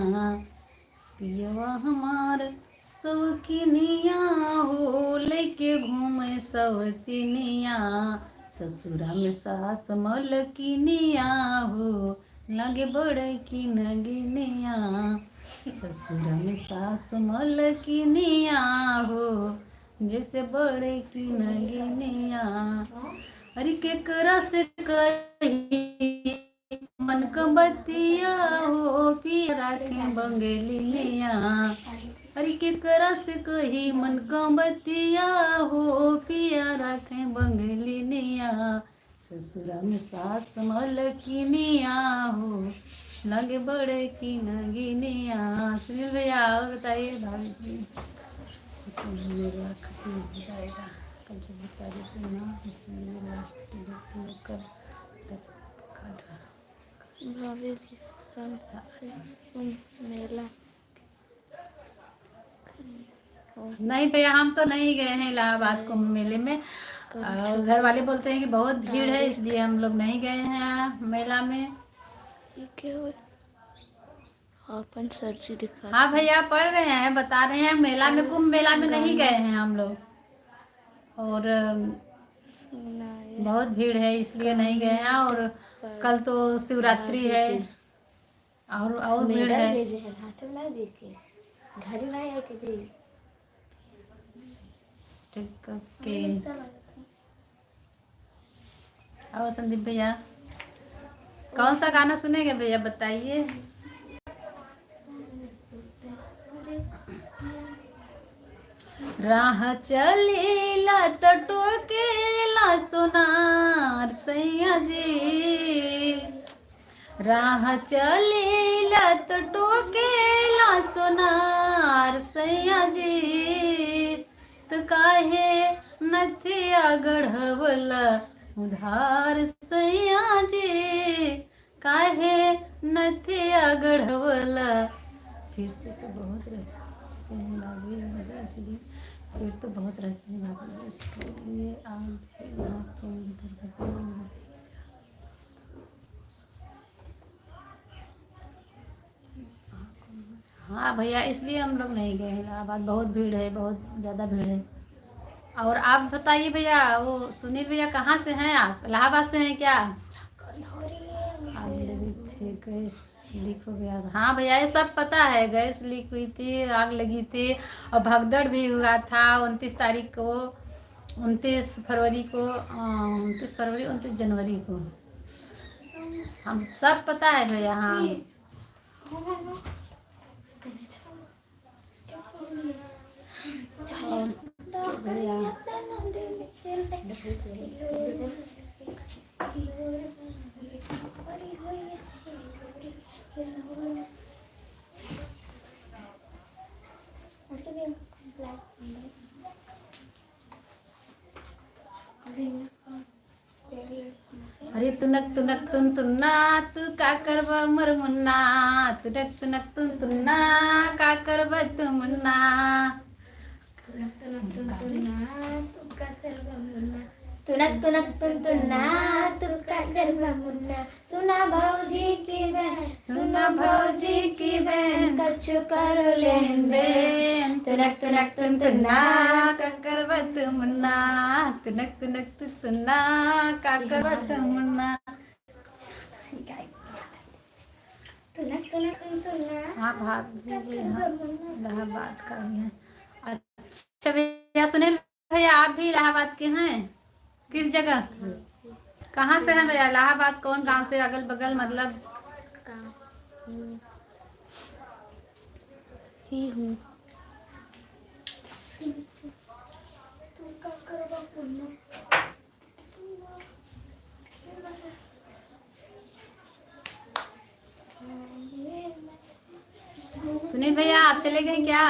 पियवा हमार सौखिनिया हो लेके घूमे सौतिनिया। ससुरा में सास मलकिनिया हो लगे बड़े की नगिनिया। ससुरा में सास मलकिनिया हो जैसे बड़े की नगिनिया। अरे केकरा से कही मन का बतिया हो पिया राखे बंगलिनिया। अरे केकरा से कही मन का बतिया हो पिया राखे बंगलिनिया। ससुरा में सास मलकिनिया हो लगे बड़े की नगिनिया। सुनील भैया और बताइए भाभी जी। मेरा खत्म हो जाएगा कल से बता देती ना, इसलिए लास्ट कर तक भाभी जी कल से मेला नहीं भैया, हम तो नहीं गए हैं इलाहाबाद कुंभ मेले में। घर वाले बोलते हैं कि बहुत भीड़ है, इसलिए हम लोग नहीं गए हैं मेला में। ये क्या हुआ? अपन सर्ची दिखा। हाँ भैया पढ़ रहे हैं, बता रहे हैं मेला में, कुंभ मेला में नहीं गए हैं हम लोग। और बहुत भीड़ है इसलिए नहीं गए हैं। और कल तो शिवरात्रि है और भीड़ है। ठीक ओके। और संदीप भैया कौन सा गाना सुनेंगे भैया बताइए। राह चलेला तो टोकेला सोनार सैया जी। राह चलेला तो टोकेला सोनार सैया जी। तो काहे नथिया गढ़वला उधार सैया जी। काहे नथिया गढ़वला। फिर से तो बहुत रहते हैं बाबू मुझे, इसलिए फिर तो बहुत रहते हैं बाबू इसलिए हाँ भैया, इसलिए हम लोग नहीं गए इलाहाबाद। बहुत भीड़ है, बहुत ज़्यादा भीड़ है। और आप बताइए भैया, वो सुनील भैया कहाँ से हैं आप? इलाहाबाद से हैं क्या? आग लगी थी, गैस लीक हो गया था। हाँ भैया ये सब पता है, गैस लीक हुई थी, आग लगी थी और भगदड़ भी हुआ था 29 तारीख को, 29 फरवरी को, 29 फरवरी 29 जनवरी को। हम सब पता है भैया। हाँ भैया अरे तुनक तुनक तुन तुन्ना तू का करबा मर मुन्ना, तुनक तुनक तुन तुन्ना का करबा तू मुन्ना। तुनक तुनक तुन तुन्ना तू का करबा मुन्ना, तुनक तुनक तुन तुन्ना तू का करबा मुन्ना। सुना भौजी की बहन, सुना भौजी की बहन, कछु करो लेन देन। तुनक तुनक तुन तुन्ना का करबा तू मुन्ना, तुनक तुनक तुन तुन्ना का करबा तू मुन्ना। तुनक तुनक तुन तुन्ना। हाँ बात दीजिए, इलाहाबाद का भी है। अच्छा भैया सुनील भैया, आप भी इलाहाबाद के हैं? किस जगह से, कहाँ से हैं भैया? इलाहाबाद कौन गांव से, अगल बगल मतलब? ही हूँ। तू का करबा मुन्ना। सुनील भैया आप चले गए क्या?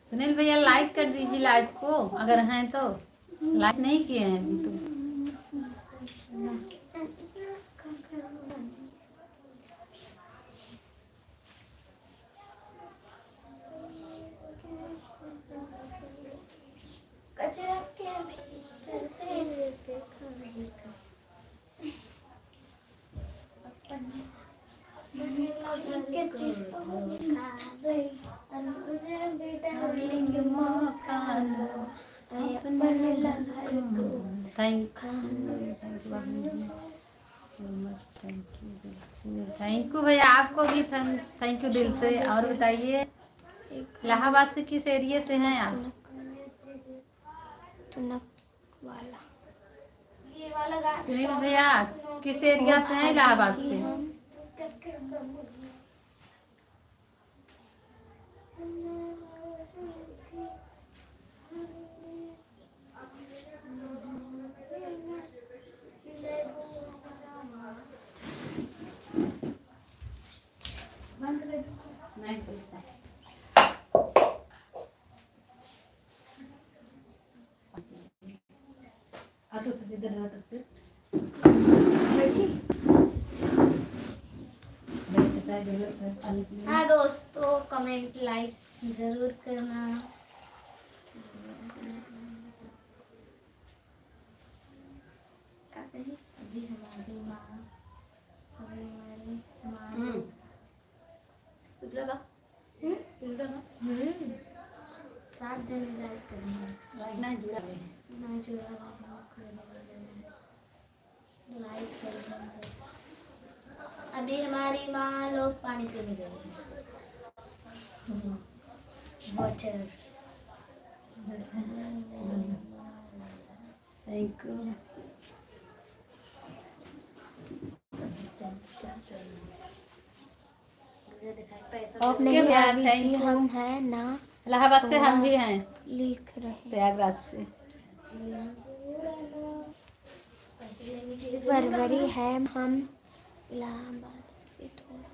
सुनील भैया लाइक कर दीजिए लाइव को, अगर हैं तो। लाइक नहीं किए हैं अभी तो। कचरा के भीतर से देखा नहीं का के चिपका दे, मुझे भी डार्लिंग मौका दो, अपन बनेला घर को। थैंक यू भैया, आपको भी थैंक यू दिल से। और बताइए इलाहाबाद से किस एरिया से हैं आप? तुनक वाला। ये वाला गाना सुनील भैया किस एरिया से हैं इलाहाबाद से? हाँ दोस्तों, कमेंट लाइक जरूर करना। अभी हमारी माँ, हमारी माँ सात जने लाइक करेंगे। नहीं जुड़ा है। नहीं जुड़ा लाइक करेंगे। अभी हमारी माँ लोग पानी पीने गए हैं। वाटर। Thank you. ओके भैया थैंक यू। हम हैं ना, इलाहाबाद से हम भी हैं, लिख रहे प्रयागराज से। फरवरी है हम इलाहाबाद से थोड़ा।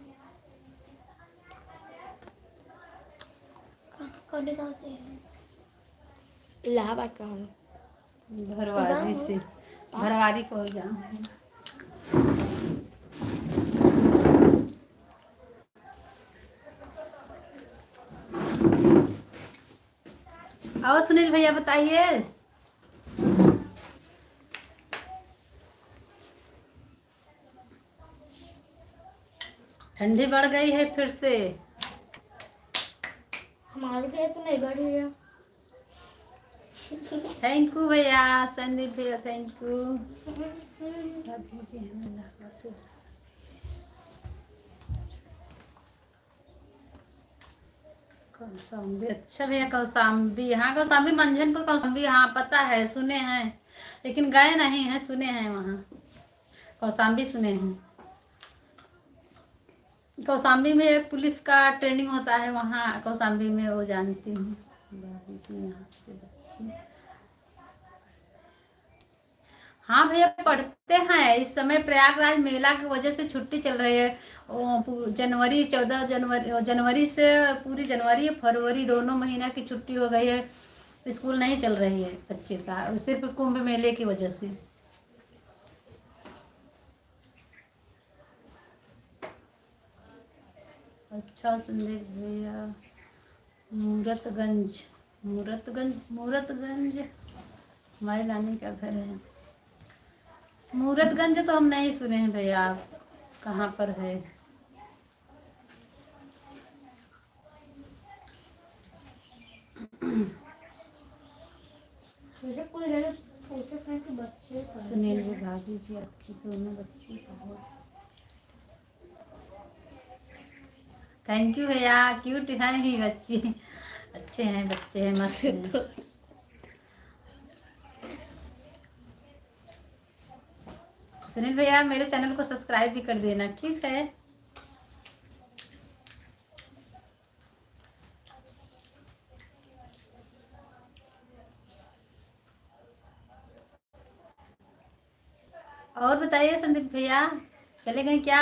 कौन गाँव से है? इलाहाबाद का हम भरवारी से, भरवारी को जाऊँ। और सुनील भैया बताइए। ठंडी बढ़ गई है फिर से। हमारे लिए तो नहीं बढ़ी है। थैंक यू भैया, संदीप भैया थैंक यू। कौशाम्बी, अच्छा भैया कौशाम्बी, हाँ कौशाम्बी मंझनपुर कौशाम्बी, हाँ पता है, सुने हैं लेकिन गए नहीं हैं, सुने हैं वहाँ कौशाम्बी सुने हैं। कौशाम्बी में एक पुलिस का ट्रेनिंग होता है वहाँ कौशाम्बी में, वो जानती हूँ। यहाँ से बच्चे, हाँ भैया पढ़ते हैं। इस समय प्रयागराज मेला की वजह से छुट्टी चल रही है। जनवरी 14 जनवरी से पूरी जनवरी फरवरी दोनों महीना की छुट्टी हो गई है। स्कूल नहीं चल रही है बच्चे का, सिर्फ कुंभ मेले की वजह से। अच्छा संदेश भैया। मूरतगंज, मूरतगंज हमारी नानी का घर है। मूरतगंज तो हम नहीं सुने हैं भैया, आप कहाँ पर है? सुनील जी भाभी जी आपकी दोनों बच्चे बहुत। थैंक यू भैया, क्यूट है ही बच्ची, अच्छे हैं बच्चे हैं, मस्त हैं। सुनील भैया मेरे चैनल को सब्सक्राइब भी कर देना, ठीक है? और बताइए संदीप भैया, चले गए क्या?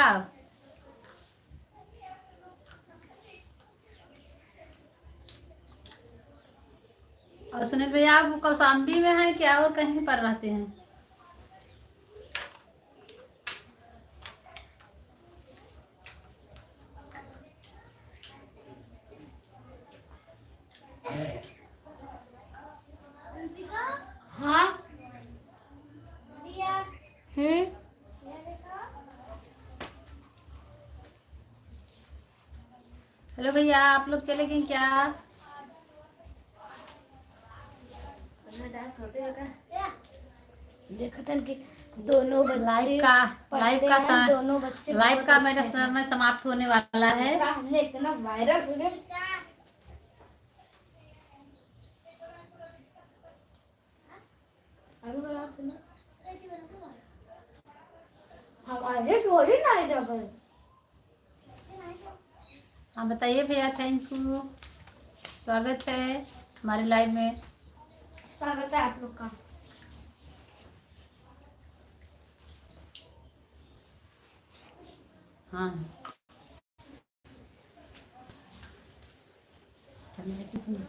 और सुनील भैया आप कौशाम्बी में हैं क्या और कहीं पर रहते हैं? हाँ। हेलो भैया, आप लोग चले गए क्या? देखा था कि दोनों लाइव का दोनों बच्चे लाइव का मेरा समय समाप्त होने वाला है। हमने इतना वायरल हो गया। हमारे थोड़ी ना डबल। हाँ बताइए भैया, थैंक यू, स्वागत है हमारे लाइव में। स्वागत है आप लोग का। हाँ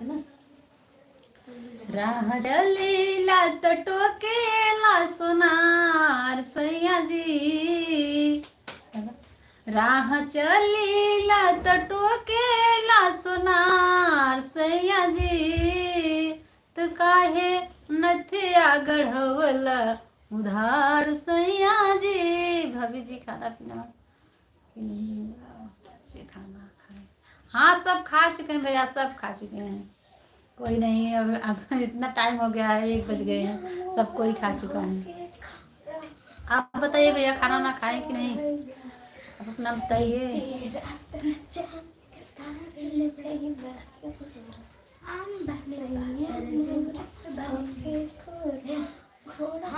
ना, राह डलीला तो टोकेला सोनार सैया जी, राह चलीला तो टोकेला सोनार सैया जी, तो काहे नथिया गढ़वला उधार सैया जी। भाभी जी खाना पीना बच्चे खाना खाए? हाँ सब खा चुके हैं भैया, सब खा चुके हैं, कोई नहीं। अब इतना टाइम हो गया है, 1 बज गए हैं, सब कोई खा चुका है। आप बताइए भैया, खाना वाना खाए कि नहीं? आप अपना बताइए।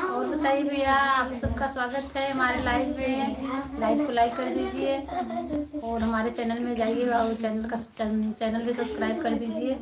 और बताइए भैया, आप सबका स्वागत है हमारे लाइव में। लाइव को लाइक कर दीजिए और हमारे चैनल में जाइए और चैनल भी सब्सक्राइब कर दीजिए।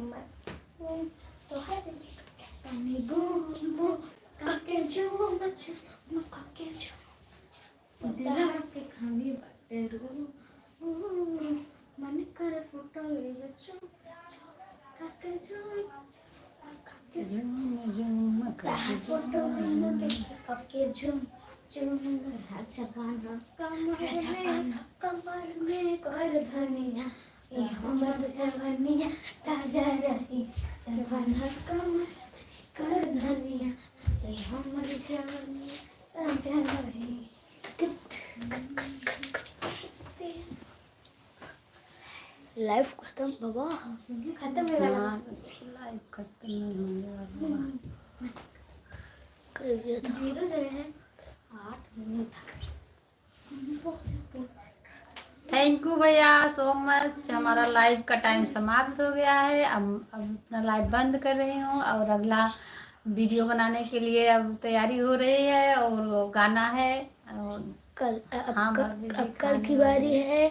कमर में कर धनिया ये हमर जवनिया ताजा रही जवाना कमर कर धनिया ये हमर जवनिया ताजा रही। लाइफ खत्म बाबा, खत्म है लाइव खत्म नहीं होने वाला। 0 जो है 8 मिनट तक। थैंक यू भैया सो मच। हमारा लाइव का टाइम समाप्त हो गया है। अब अपना लाइव बंद कर रही हूँ और अगला वीडियो बनाने के लिए अब तैयारी हो रही है और गाना है। और कल हाँ अब कल की बारी है।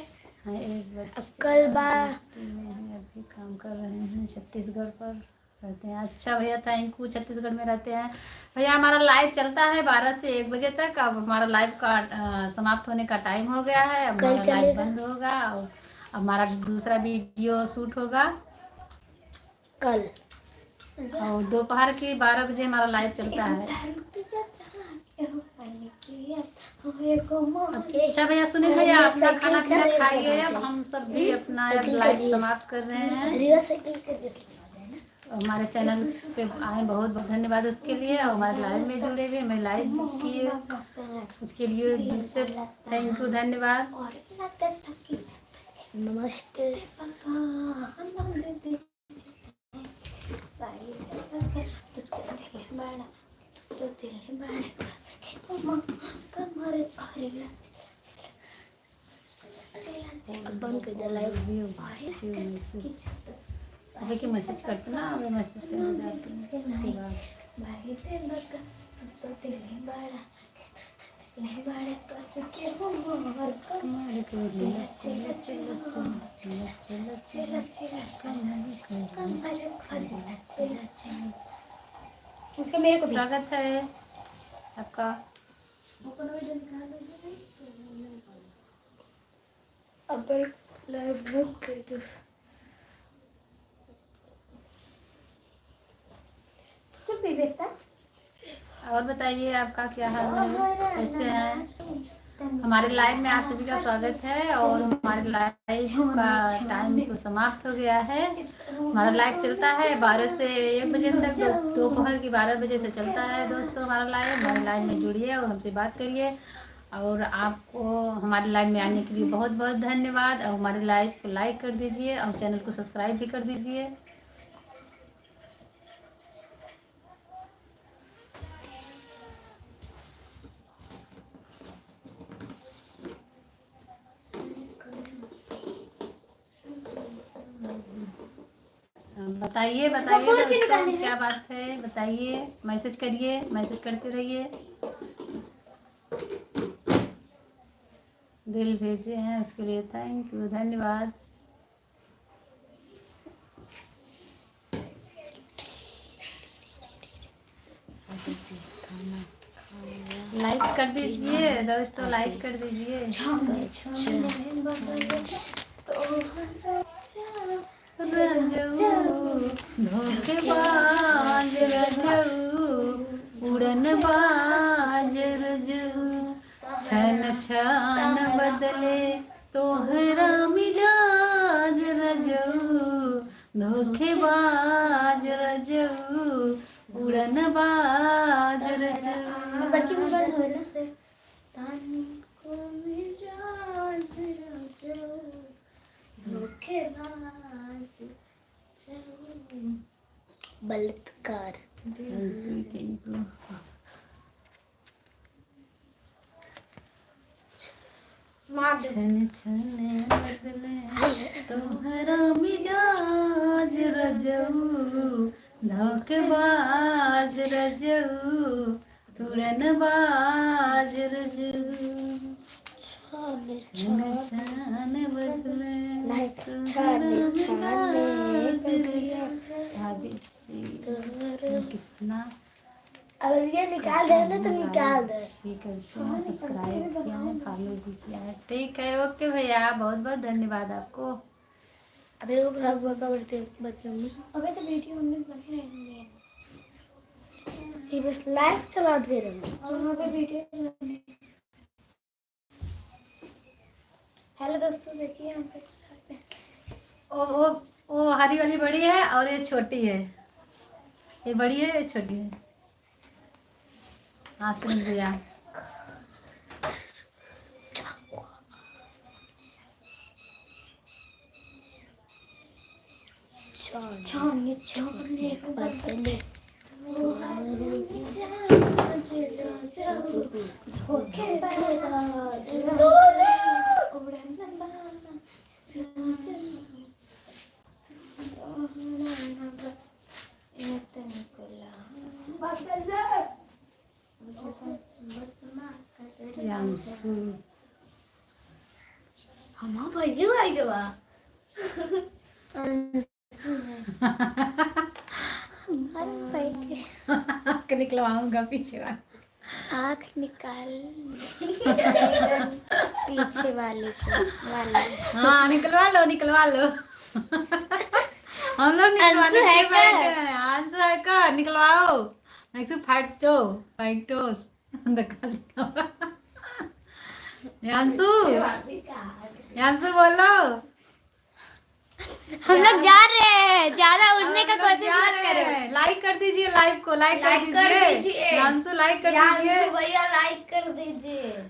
हाँ, अब कल अभी काम कर रहे हैं, छत्तीसगढ़ पर रहते हैं। अच्छा भैया थैंक यू, छत्तीसगढ़ में रहते हैं भैया। हमारा लाइव चलता है 12 से 1 बजे तक। अब हमारा लाइव का समाप्त होने का टाइम हो गया है। अब हमारा लाइव बंद होगा और हमारा दूसरा वीडियो शूट होगा कल। और दोपहर के 12 बजे हमारा लाइव चलता है। अच्छा भैया सुनील भैया, अपना खाना पीना खाइए। अब हम सब भी अपना लाइव समाप्त कर रहे हैं। हमारे चैनल पे आए बहुत बहुत धन्यवाद उसके लिए, और हमारे लाइव में जुड़े हुए, हमें लाइव किए उसके लिए दिल से थैंक यू, धन्यवाद। नमस्ते। बंद कर दे लाइव। अभी के मैसेज करते ना, अभी मैसेज करने जाते हैं उसके बाद। इसका मेरे को स्वागत है आपका। अब लाइव बंद कर दो। और बताइए आपका क्या हाल है, कैसे हैं? हमारे लाइव में आप सभी का स्वागत है। और हमारे लाइव का टाइम तो समाप्त हो गया है। हमारा लाइव चलता है 12 से 1 बजे तक, दोपहर की 12 बजे से चलता है दोस्तों हमारा लाइव। हमारे लाइव में जुड़िए और हमसे बात करिए। और आपको हमारे लाइव में आने के लिए बहुत बहुत धन्यवाद। और हमारे लाइव को लाइक कर दीजिए और चैनल को सब्सक्राइब भी कर दीजिए। बताइए दोस्तों, क्या बात है बताइए, मैसेज करिए, मैसेज करते रहिए। दिल भेजे हैं उसके लिए थैंक यू, धन्यवाद। लाइक कर दीजिए दोस्तों, लाइक कर दीजिए। धोखेबाज रजऊ, उड़नबाज रजऊ, छन छन बदले तोहरा मिजाज रजऊ, धोखेबाज रजऊ, उड़नबाज रजऊ। बड़की मोबाइल हो से तानी को मिजाज रजऊ, धोखेबाज बलात्कार। Thank you. छन छन बदले तोहरा मिजाज रजऊ, धोखेबाज रजऊ, तुरनबाज रजऊ, छन छन बदले कितना। अगर ये निकाल दे ना तो निकाल दे। ठीक है, सब्सक्राइब किया है, फॉलो भी किया है। ठीक है, ओके भैया, बहुत बहुत धन्यवाद आपको। अबे वो ब्लॉग का बता मम्मी। अबे तो वीडियो हमने बनी रहनी है, ये बस लाइव चला दे रहे हैं और वहाँ पे वीडियो। हेलो दोस्तों, देखिए यहाँ पे ओ हरी वाली बड़ी है और ये छोटी है। ये बड़ी है, ये छोटी है। हाँ सुन लिया। छाने छाने बदले हम भाई आएगा बा निकलवाऊंगा पीछे वाला। आँख निकाल पीछे वाले को वाले। हाँ निकलवा लो हम लोग निकलवाने अंशु के लिए है बैठे क्या? हैं। अंशु है का निकलवाओ। मैं फैक्टो फैक्टोस अंशु अंशु बोलो। हम लोग जा रहे हैं, ज्यादा उड़ने का कोशिश मत करो। लाइक कर दीजिए लाइव को, लाइक कर लाइक कर दीजिए दीजिए। अंशु, लाइक कर यांशु दीजिए, भैया लाइक कर दीजिए।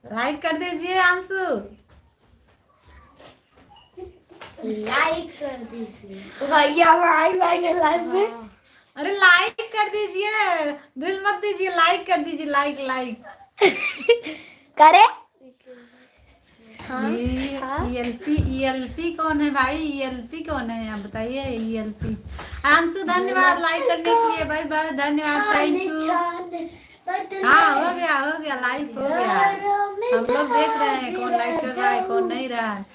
लाइक कर दीजिए अंशु। लाइक कर दीजिए भैया भाई ने लाइव में। अरे लाइक कर दीजिए, दिल मत दीजिए, लाइक कर दीजिए, लाइक लाइक। करे ईएलपी कौन है भाई? ईएलपी कौन है आप बताइए। ईएलपी अंशु धन्यवाद लाइक करने के लिए, भाई भाई धन्यवाद, थैंक यू। हाँ हो गया लाइक हो गया। हम लोग देख रहे हैं कौन लाइक कर रहा है कौन नहीं रहा है।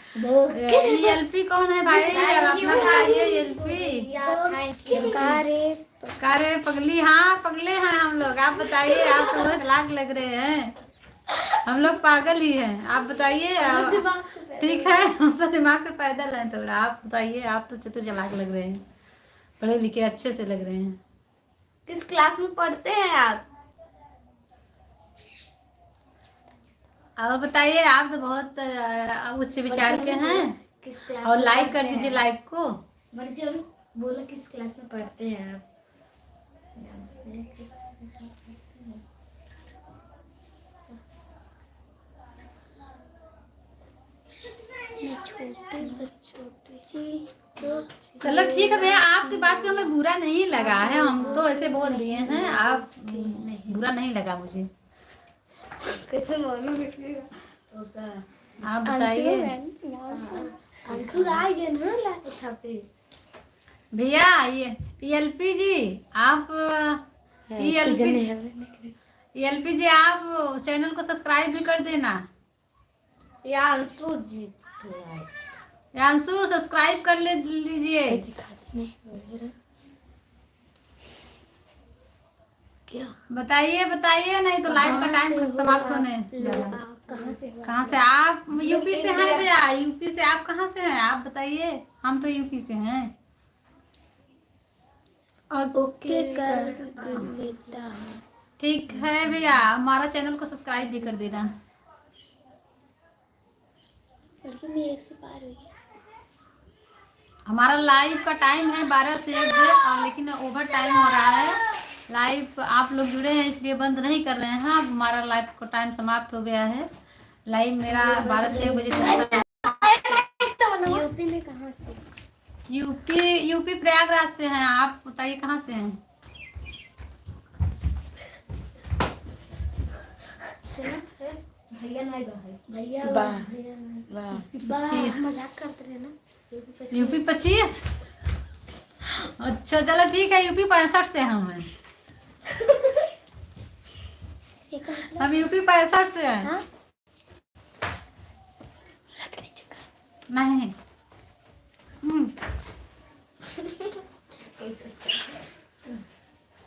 ईएलपी कौन है भाई? अपना बताइए। ईएलपी कारे पगली, हाँ पगले हैं हम लोग। आप बताइए, आप तो बहुत लाख लग रहे हैं। हम लोग पागल ही हैं, आप बताइए। ठीक है, हम सब दिमाग से पैदल हैं थोड़ा। आप बताइए, आप तो चतुर चालाक लग रहे हैं, पढ़े लिखे अच्छे से लग रहे हैं। किस क्लास में पढ़ते हैं आप? अब बताइए, आप तो बहुत उच्च विचार के हैं। किस क्लास और में लाइक पढ़ते कर दीजिए हैं? लाइव को। बोला किस क्लास में पढ़ते हैं आप? छोटे बच्चों चलो ठीक है भैया, आपकी बात का हमें बुरा नहीं लगा है, हम तो ऐसे बोल दिए हैं। आप बुरा नहीं लगा मुझे। कैसे मालूम? आप बताइए अंशु आ गए ना लाइव पे। भैया। ये ईएलपी जी आप, ईएलपी जी आप चैनल को सब्सक्राइब भी कर देना। या अंशु जी अंशु सब्सक्राइब कर लीजिए। क्या बताइए बताइए, नहीं तो लाइव का टाइम समाप्त होने। कहाँ से आप? यूपी से हैं भैया। यूपी से आप कहाँ से हैं आप बताइए। हम तो यूपी से हैं। ओके कर लेता हूँ। ठीक है भैया, हमारा चैनल को सब्सक्राइब भी कर देना। एक से पार हुई। हमारा लाइव का टाइम है 12 से 1 बजे, और लेकिन ओवर टाइम हो रहा है। लाइव आप लोग जुड़े हैं इसलिए बंद नहीं कर रहे हैं। अब हमारा लाइव का टाइम समाप्त हो गया है। लाइव मेरा 12 से 1 बजे चलता है। यूपी में कहाँ से? यूपी प्रयागराज से हैं। आप बताइए कहाँ से हैं? भैया नहीं भैया मजाक करते रहे ना। यूपी 25। अच्छा चलो ठीक है, यूपी 65 से हम हैं। हम यूपी 65 से हैं। हाँ? नहीं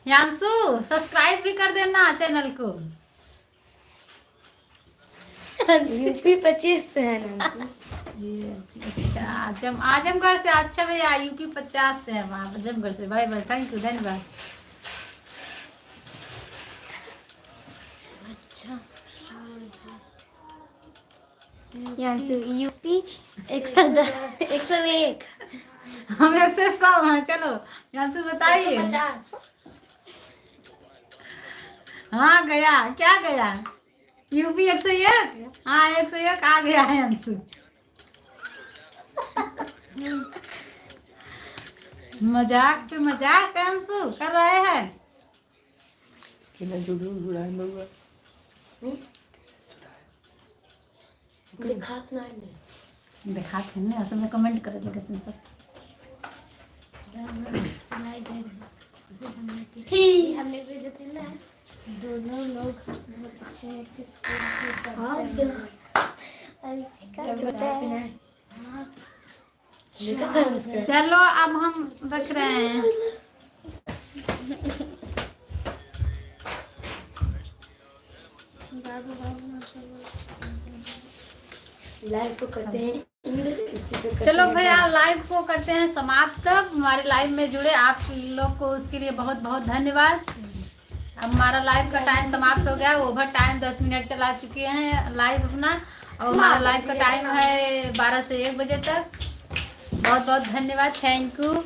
यांशु सब्सक्राइब भी कर देना चैनल को। यूपी 25 से है ना। अच्छा आजमगढ़ से। अच्छा भैया यूपी 50 से है वहाँ आजमगढ़ से। भाई भाई थैंक यू, धन्यवाद। अच्छा यूपी 101। हम 100 हैं। चलो यांशु बताइए। 150। हाँ गया, क्या गया? यूपी 101। हाँ 101 आ गया है अंशु। मजाक पे मजाक अंशु कर रहे हैं। दिखाते हैं ना, सब कमेंट कर देगा तुम सब। हमने भेजे थे ना दोनों लोग बहुत अच्छे हैं। चलो अब हम रख रहे हैं। लाइव को करते हैं। चलो भैया लाइव को करते हैं समाप्त। हमारे लाइव में जुड़े आप लोग को उसके लिए बहुत बहुत धन्यवाद। अब हमारा लाइव का टाइम समाप्त हो गया। ओवर टाइम 10 मिनट चला चुके हैं लाइव अपना, और हमारा लाइव का टाइम है 12 से 1 बजे तक। बहुत बहुत धन्यवाद, थैंक यू।